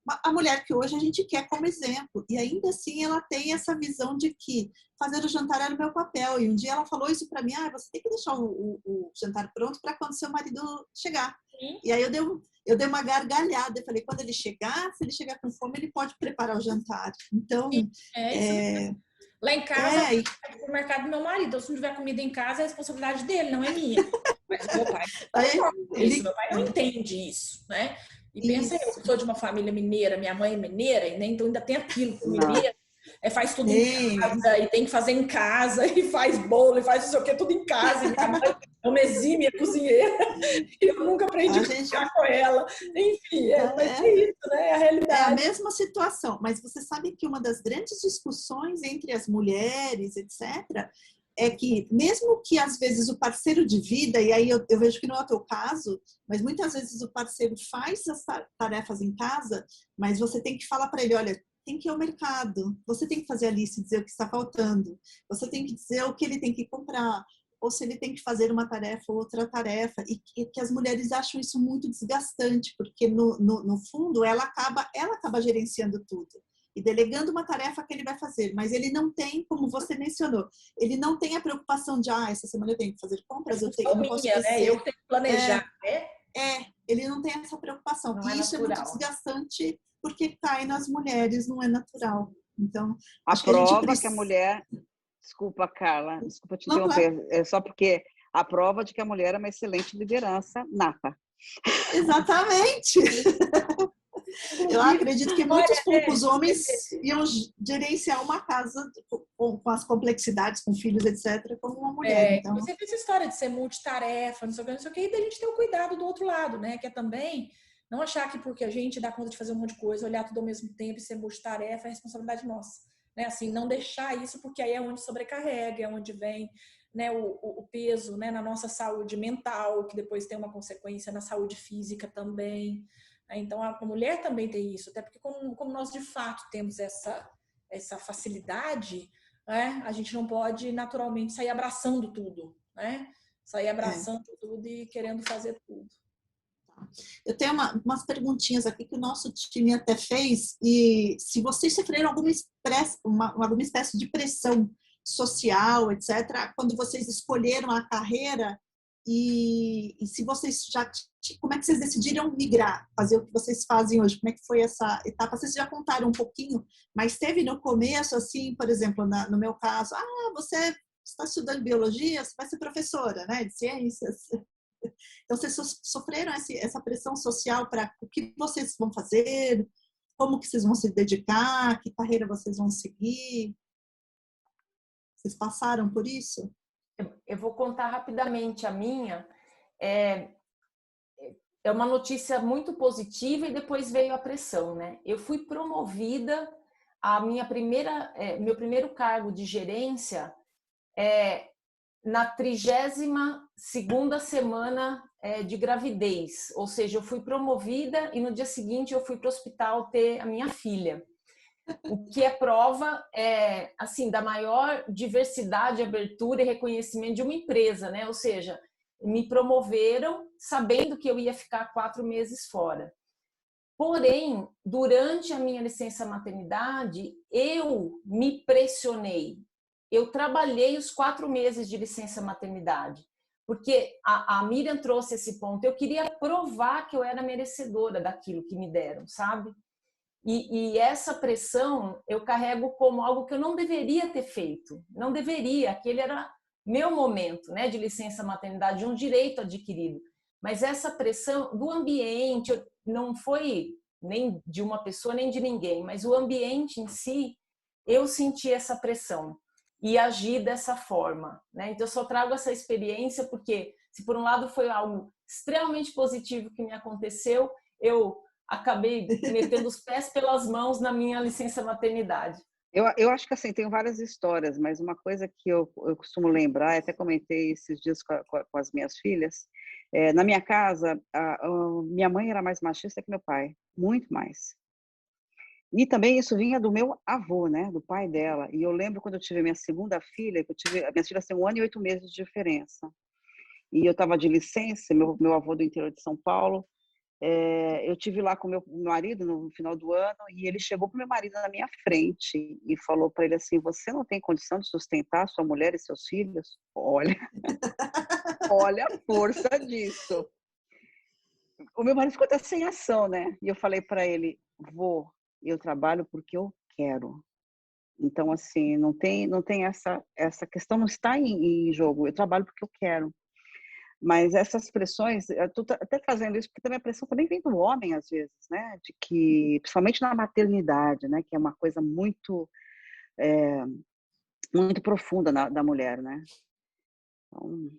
a mulher que hoje a gente quer como exemplo. E ainda assim ela tem essa visão de que fazer o jantar era o meu papel. E um dia ela falou isso para mim, você tem que deixar o jantar pronto para quando seu marido chegar. Sim. E aí eu dei uma gargalhada. Eu falei, quando ele chegar, se ele chegar com fome, ele pode preparar o jantar. Então, lá em casa, é o mercado do meu marido. Então, se não tiver comida em casa, é a responsabilidade dele, não é minha. Mas meu pai meu pai não entende isso, né? E pensa eu, que sou de uma família mineira, minha mãe é mineira, né? Então ainda tem aquilo que mineiro faz tudo em casa, e tem que fazer em casa, e faz bolo, e faz não sei o que, tudo em casa. E minha mãe é uma exímia cozinheira, e eu nunca aprendi a cozinhar com ela. Enfim, mas é isso, né? É a realidade. É a mesma situação, mas você sabe que uma das grandes discussões entre as mulheres, etc., é que mesmo que às vezes o parceiro de vida, e aí eu vejo que não é o teu caso, mas muitas vezes o parceiro faz as tarefas em casa, mas você tem que falar para ele, olha, tem que ir ao mercado, você tem que fazer a lista e dizer o que está faltando, você tem que dizer o que ele tem que comprar, ou se ele tem que fazer uma tarefa ou outra tarefa, e que as mulheres acham isso muito desgastante, porque no fundo ela acaba gerenciando tudo e delegando uma tarefa que ele vai fazer, mas ele não tem, como você mencionou, ele não tem a preocupação de, essa semana eu tenho que fazer compras, eu não posso esquecer. Né? Eu tenho que planejar, ele não tem essa preocupação. Não e isso é muito desgastante, porque cai nas mulheres, não é natural. Então, a prova que a mulher... Desculpa, Carla, desculpa te interromper. É só porque a prova de que a mulher é uma excelente liderança nata. Exatamente. Eu acredito que muitos poucos homens iam gerenciar uma casa com as complexidades, com filhos, etc., como uma mulher. Então, você tem essa história de ser multitarefa, não sei o que, e da gente ter o cuidado do outro lado, né? Que é também não achar que porque a gente dá conta de fazer um monte de coisa, olhar tudo ao mesmo tempo e ser multitarefa é responsabilidade nossa. Né? Assim, não deixar isso, porque aí é onde sobrecarrega, é onde vem, né, o peso, né, na nossa saúde mental, que depois tem uma consequência na saúde física também. Então, a mulher também tem isso, até porque como nós de fato temos essa facilidade, né, a gente não pode naturalmente sair abraçando tudo, né? Sair abraçando tudo e querendo fazer tudo. Eu tenho umas perguntinhas aqui que o nosso time até fez, e se vocês sofreram alguma espécie de pressão social, etc., quando vocês escolheram a carreira, e se vocês como é que vocês decidiram migrar, fazer o que vocês fazem hoje? Como é que foi essa etapa? Vocês já contaram um pouquinho, mas teve no começo, assim, por exemplo, no meu caso, você está estudando biologia, você vai ser professora, né, de ciências. Então, vocês sofreram essa pressão social para o que vocês vão fazer, como que vocês vão se dedicar, que carreira vocês vão seguir? Vocês passaram por isso? Eu vou contar rapidamente a minha. É uma notícia muito positiva e depois veio a pressão, né? Eu fui promovida, meu primeiro cargo de gerência na 32ª semana de gravidez, ou seja, eu fui promovida e no dia seguinte eu fui para o hospital ter a minha filha. O que é prova assim, da maior diversidade, abertura e reconhecimento de uma empresa, né? Ou seja, me promoveram sabendo que eu ia ficar 4 meses fora. Porém, durante a minha licença maternidade, eu me pressionei. Eu trabalhei os 4 meses de licença maternidade, porque a Miriam trouxe esse ponto. Eu queria provar que eu era merecedora daquilo que me deram, sabe? E essa pressão eu carrego como algo que eu não deveria ter feito. Não deveria, aquele era meu momento, né, de licença maternidade, um direito adquirido. Mas essa pressão do ambiente, não foi nem de uma pessoa, nem de ninguém, mas o ambiente em si, eu senti essa pressão e agi dessa forma, né? Então eu só trago essa experiência porque, se por um lado foi algo extremamente positivo que me aconteceu, eu acabei metendo os pés pelas mãos na minha licença maternidade. Eu acho que assim, tem várias histórias, mas uma coisa que eu costumo lembrar, até comentei esses dias com as minhas filhas, na minha casa, minha mãe era mais machista que meu pai, muito mais. E também isso vinha do meu avô, né, do pai dela. E eu lembro quando eu tive minha segunda filha, minhas filhas têm 1 ano e 8 meses de diferença. E eu estava de licença, meu avô do interior de São Paulo, eu tive lá com meu marido no final do ano e ele chegou para o meu marido na minha frente e falou para ele assim: você não tem condição de sustentar sua mulher e seus filhos? Olha, olha a força disso. O meu marido ficou até sem ação, né? E eu falei para ele: eu trabalho porque eu quero. Então, assim, não tem essa questão, não está em jogo. Eu trabalho porque eu quero. Mas essas pressões, eu estou até fazendo isso porque também a pressão também vem do homem às vezes, né? De que, principalmente na maternidade, né? Que é uma coisa muito, muito profunda da mulher, né? Então,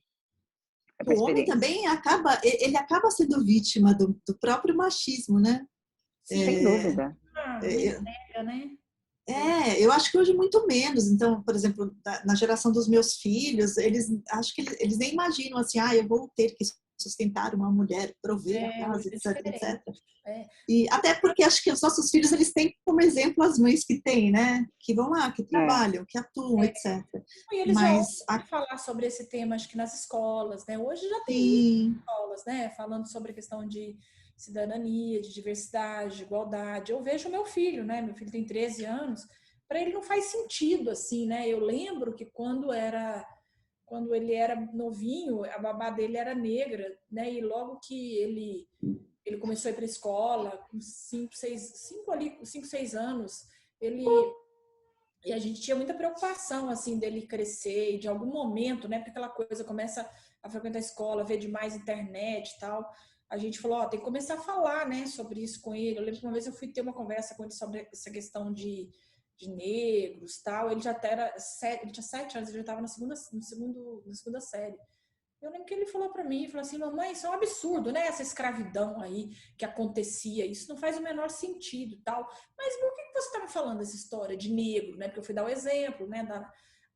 é uma O homem experiência. também ele acaba sendo vítima do próprio machismo, né? Sem dúvida. Não nega, né? Eu acho que hoje muito menos. Então, por exemplo, na geração dos meus filhos, acho que eles nem imaginam assim, eu vou ter que sustentar uma mulher, prover a casa, etc. E até porque acho que os nossos filhos, eles têm como exemplo as mães que têm, né? Que vão lá, que trabalham, que atuam, etc. E eles já ouvem falar sobre esse tema, acho que nas escolas, né? Hoje já tem escolas, né? Falando sobre a questão de cidadania, de diversidade, de igualdade. Eu vejo o meu filho, né? Meu filho tem 13 anos. Para ele não faz sentido, assim, né? Eu lembro que quando ele era novinho, a babá dele era negra, né? E logo que ele começou a ir para a escola, com 5, 6 anos, e a gente tinha muita preocupação, assim, dele crescer e de algum momento, né? Porque aquela coisa começa a frequentar a escola, ver demais internet e tal. A gente falou, tem que começar a falar, né, sobre isso com ele. Eu lembro que uma vez eu fui ter uma conversa com ele sobre essa questão de negros, tal. Ele já ele tinha 7 anos, ele já estava na segunda série. Eu lembro que ele falou para mim, falou assim: mamãe, isso é um absurdo, né? Essa escravidão aí que acontecia, isso não faz o menor sentido, tal. Mas por que você está me falando essa história de negro, né? Porque eu fui dar o exemplo, né,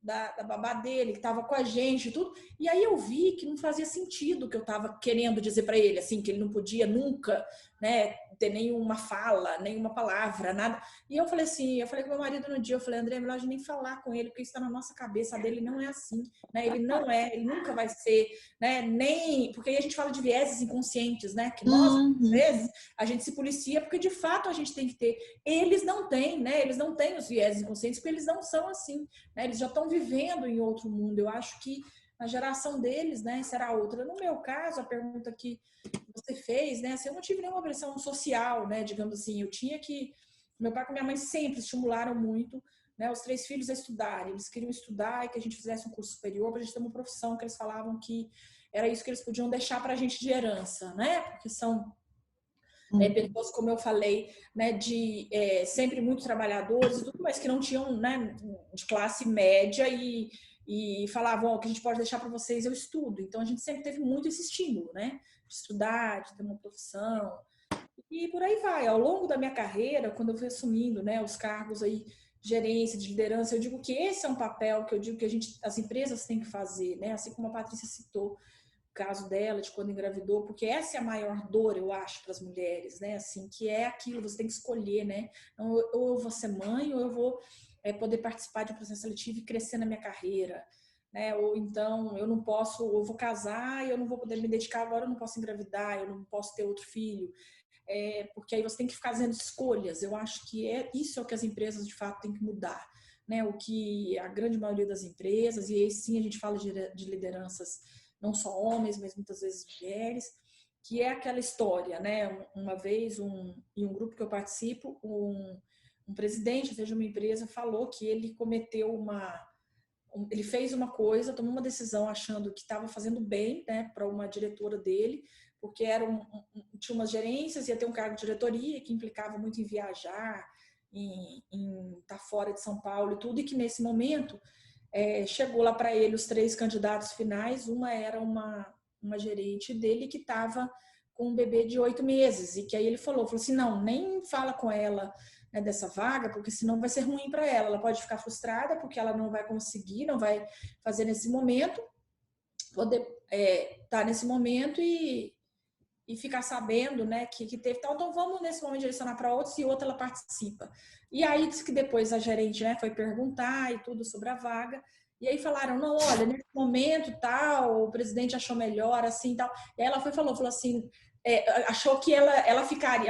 da babá dele, que estava com a gente e tudo. E aí eu vi que não fazia sentido o que eu estava querendo dizer para ele, assim, que ele não podia nunca, né, ter nenhuma fala, nenhuma palavra, nada. E eu falei com meu marido no dia, eu falei: André, é melhor a gente nem falar com ele, porque isso está na nossa cabeça, a dele não é assim, né? Ele nunca vai ser, né, nem... Porque aí a gente fala de vieses inconscientes, né? Que nós, às vezes, a gente se policia porque, de fato, a gente tem que ter. Eles não têm, né? Eles não têm os vieses inconscientes porque eles não são assim, né? Eles já estão vivendo em outro mundo. Eu acho que a geração deles, né, será outra. No meu caso, a pergunta que você fez, né, assim, eu não tive nenhuma pressão social, né, digamos assim. Eu tinha que... Meu pai e minha mãe sempre estimularam muito, né, os 3 filhos a estudarem. Eles queriam estudar e que a gente fizesse um curso superior para a gente ter uma profissão, que eles falavam que era isso que eles podiam deixar para a gente de herança, né? Porque são pessoas, como eu falei, né, de sempre muito trabalhadores, mas que não tinham, né, de classe média e falavam: o que a gente pode deixar para vocês, eu estudo. Então a gente sempre teve muito esse estímulo, né, de estudar, de ter uma profissão. E por aí vai. Ao longo da minha carreira, quando eu fui assumindo, né, os cargos aí, gerência, de liderança, eu digo que esse é um papel que eu digo que as empresas têm que fazer, né? Assim como a Patrícia citou o caso dela, de quando engravidou, porque essa é a maior dor, eu acho, para as mulheres, né? Assim, que é aquilo, você tem que escolher, né? Então, ou eu vou ser mãe, ou eu vou poder participar de um processo seletivo e crescer na minha carreira, né? Ou então, eu não posso, eu vou casar e eu não vou poder me dedicar agora, eu não posso engravidar, eu não posso ter outro filho. Porque aí você tem que ficar fazendo escolhas. Eu acho que isso é o que as empresas de fato têm que mudar, né? O que a grande maioria das empresas, e aí sim a gente fala de lideranças, não só homens, mas muitas vezes mulheres, que é aquela história, né? Uma vez, em um grupo que eu participo, um presidente de uma empresa falou que ele cometeu ele fez uma coisa, tomou uma decisão achando que estava fazendo bem, né, para uma diretora dele, porque tinha umas gerências, ia ter um cargo de diretoria que implicava muito em viajar, em estar fora de São Paulo e tudo, e que nesse momento chegou lá para ele os 3 candidatos finais. Uma era uma gerente dele que estava com um bebê de 8 meses, e que aí ele falou assim: não, nem fala com ela, né, dessa vaga, porque senão vai ser ruim para ela. Ela pode ficar frustrada porque ela não vai conseguir, não vai fazer nesse momento, poder estar nesse momento e ficar sabendo, né, que teve tal. Então vamos nesse momento direcionar para outros, e outra ela participa. E aí disse que depois a gerente, né, foi perguntar e tudo sobre a vaga. E aí falaram: não, olha, nesse momento tal, o presidente achou melhor, assim, tal. E aí ela falou assim: achou que ela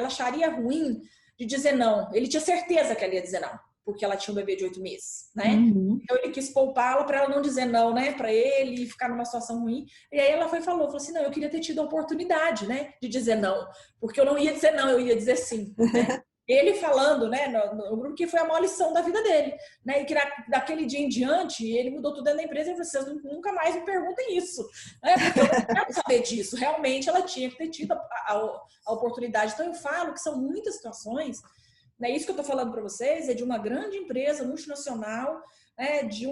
acharia ruim de dizer não. Ele tinha certeza que ela ia dizer não, porque ela tinha um bebê de 8 meses, né? Uhum. Então ele quis poupá-la para ela não dizer não, né, para ele e ficar numa situação ruim. E aí ela falou assim, não, eu queria ter tido a oportunidade, né, de dizer não, porque eu não ia dizer não, eu ia dizer sim, né? Ele falando, né, no grupo, que foi a maior lição da vida dele, né, e que daquele dia em diante ele mudou tudo dentro da empresa e vocês nunca mais me perguntem isso, né, porque eu não quero saber disso. Realmente ela tinha que ter tido a oportunidade. Então eu falo que são muitas situações, né, isso que eu estou falando para vocês é de uma grande empresa multinacional, né, de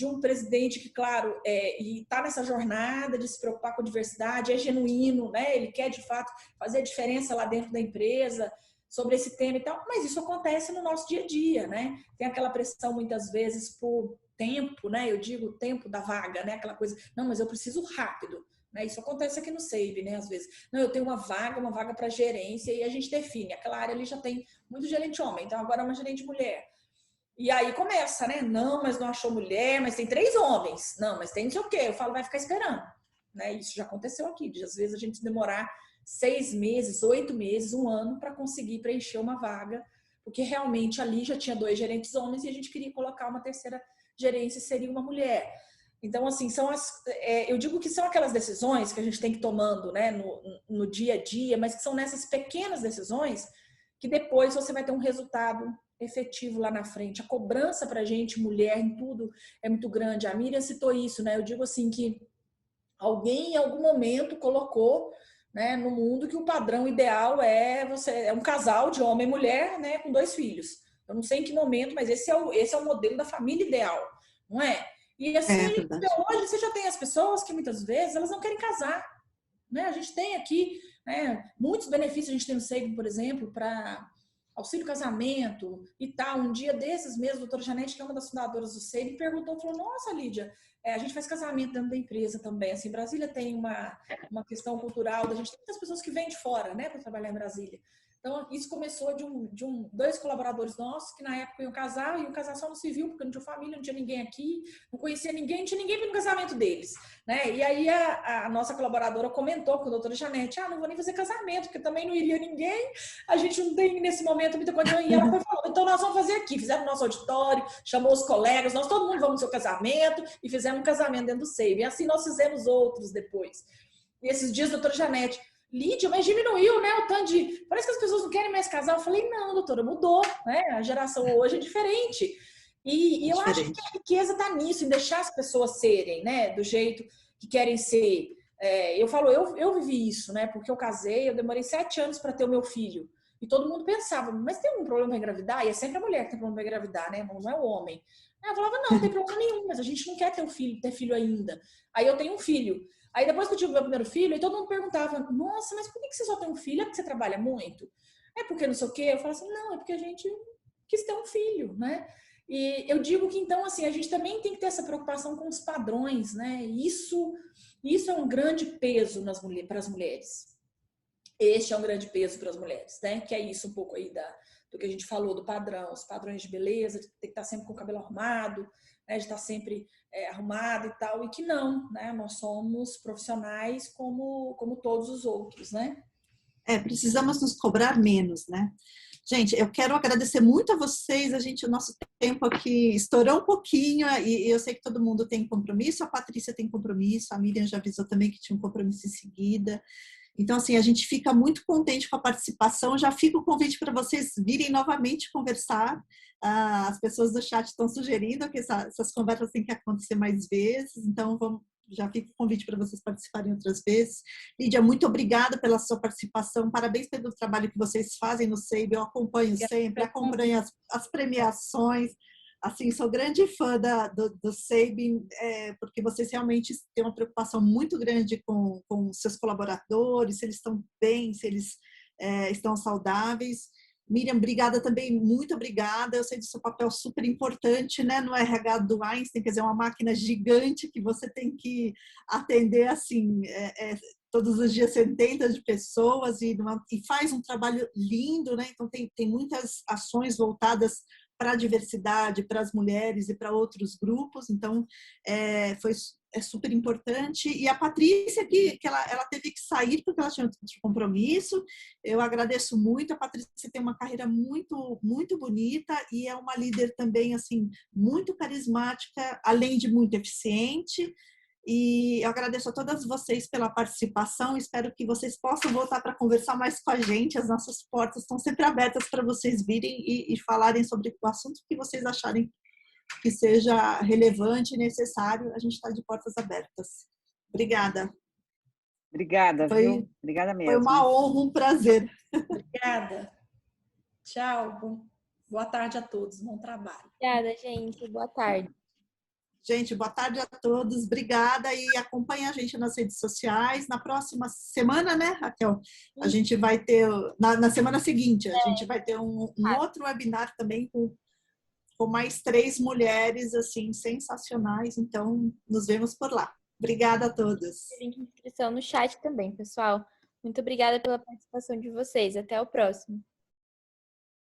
um presidente que, claro, está nessa jornada de se preocupar com a diversidade, é genuíno, né, ele quer de fato fazer a diferença lá dentro da empresa sobre esse tema e tal, mas isso acontece no nosso dia a dia, né? Tem aquela pressão muitas vezes por tempo, né? Eu digo o tempo da vaga, né? Aquela coisa, não, mas eu preciso rápido, né? Isso acontece aqui no SEIB, né? Às vezes, não, eu tenho uma vaga para gerência e a gente define, aquela área ali já tem muito gerente homem, então agora é uma gerente mulher. E aí começa, né? Não, mas não achou mulher, mas tem 3 homens. Não, mas tem não sei o quê. Eu falo, vai ficar esperando, né? Isso já aconteceu aqui, de às vezes a gente demorar 6 meses, 8 meses, 1 ano para conseguir preencher uma vaga, porque realmente ali já tinha 2 gerentes homens e a gente queria colocar uma terceira gerência, seria uma mulher. Então, assim, eu digo que são aquelas decisões que a gente tem que ir tomando, né, no dia a dia, mas que são nessas pequenas decisões que depois você vai ter um resultado efetivo lá na frente. A cobrança para a gente, mulher, em tudo é muito grande. A Miriam citou isso, né? Eu digo assim que alguém em algum momento colocou, né, no mundo que o padrão ideal é um casal de homem e mulher, né, com 2 filhos. Eu não sei em que momento, mas esse é o modelo da família ideal, não é? E assim, hoje você já tem as pessoas que muitas vezes elas não querem casar, né? A gente tem aqui, né, muitos benefícios, a gente tem no SEIB, por exemplo, para auxílio casamento e tal. Um dia desses mesmo, a doutora Janete, que é uma das fundadoras do SEIB, perguntou, falou, nossa, Lídia, a gente faz casamento dentro da empresa também. Assim, Brasília tem uma questão cultural, a gente tem muitas pessoas que vêm de fora, né, para trabalhar em Brasília. Então, isso começou de 2 colaboradores nossos que na época iam casar só no civil, porque não tinha família, não tinha ninguém aqui, não conhecia ninguém, não tinha ninguém para o casamento deles, né? E aí a nossa colaboradora comentou com a doutora Janete, não vou nem fazer casamento, porque também não iria ninguém, a gente não tem nesse momento muita condição. E ela foi falando, então nós vamos fazer aqui, fizemos nosso auditório, chamou os colegas, nós todo mundo vamos no seu casamento, e fizemos um casamento dentro do SEIB. E assim nós fizemos outros depois. E esses dias, doutora Janete, Lídia, mas diminuiu, né, o tanto de... Parece que as pessoas não querem mais casar. Eu falei, não, doutora, mudou, né? A geração hoje é diferente. E eu acho que a riqueza está nisso, em deixar as pessoas serem, né, do jeito que querem ser. Eu falo, eu vivi isso, né, porque eu casei, eu demorei 7 anos para ter o meu filho. E todo mundo pensava, mas tem algum problema para engravidar? E é sempre a mulher que tem problema para engravidar, né, não é o homem. Aí eu falava, não tem problema nenhum, mas a gente não quer ter filho ainda. Aí eu tenho um filho. Aí depois que eu tive meu primeiro filho, aí todo mundo perguntava, nossa, mas por que você só tem um filho? É porque você trabalha muito? É porque não sei o quê? Eu falo assim, não, é porque a gente quis ter um filho, né? E eu digo que, então, assim, a gente também tem que ter essa preocupação com os padrões, né? Isso é um grande peso para as mulheres. Este é um grande peso para as mulheres, né? Que é isso um pouco aí do que a gente falou, do padrão, os padrões de beleza, de ter que estar sempre com o cabelo arrumado, né? De estar sempre arrumado e tal, e que não, né? Nós somos profissionais como todos os outros, né? Precisamos nos cobrar menos, né? Gente, eu quero agradecer muito a vocês. O nosso tempo aqui estourou um pouquinho e eu sei que todo mundo tem compromisso. A Patrícia tem compromisso, a Miriam já avisou também que tinha um compromisso em seguida. Então, assim, a gente fica muito contente com a participação. Já fica o convite para vocês virem novamente conversar. As pessoas do chat estão sugerindo que essas conversas têm que acontecer mais vezes. Então, já fica o convite para vocês participarem outras vezes. Lídia, muito obrigada pela sua participação. Parabéns pelo trabalho que vocês fazem no SEIB. Eu acompanho sempre, acompanho as premiações. Assim, sou grande fã do SEIB, porque vocês realmente têm uma preocupação muito grande com seus colaboradores, se eles estão bem, se eles estão saudáveis. Miriam, obrigada também, muito obrigada. Eu sei do seu papel super importante, né, no RH do Einstein, quer dizer, uma máquina gigante que você tem que atender, assim, todos os dias centenas de pessoas e faz um trabalho lindo, né? Então tem muitas ações voltadas para a diversidade, para as mulheres e para outros grupos. Então, é super importante. E a Patrícia, que ela teve que sair porque ela tinha outro compromisso. Eu agradeço muito. A Patrícia tem uma carreira muito, muito bonita e é uma líder também, assim, muito carismática, além de muito eficiente. E eu agradeço a todas vocês pela participação. Espero que vocês possam voltar para conversar mais com a gente. As nossas portas estão sempre abertas para vocês virem e falarem sobre o assunto que vocês acharem que seja relevante e necessário. A gente está de portas abertas. Obrigada. Obrigada, viu? Obrigada mesmo. Foi uma honra, um prazer. Obrigada. Tchau. Boa tarde a todos. Bom trabalho. Obrigada, gente. Boa tarde. Gente, boa tarde a todos. Obrigada e acompanhe a gente nas redes sociais. Na próxima semana, né, Raquel? A gente vai ter, na semana seguinte, a gente vai ter um outro webinar também com mais 3 mulheres, assim, sensacionais. Então, nos vemos por lá. Obrigada a todos. Tem link de inscrição no chat também, pessoal. Muito obrigada pela participação de vocês. Até o próximo.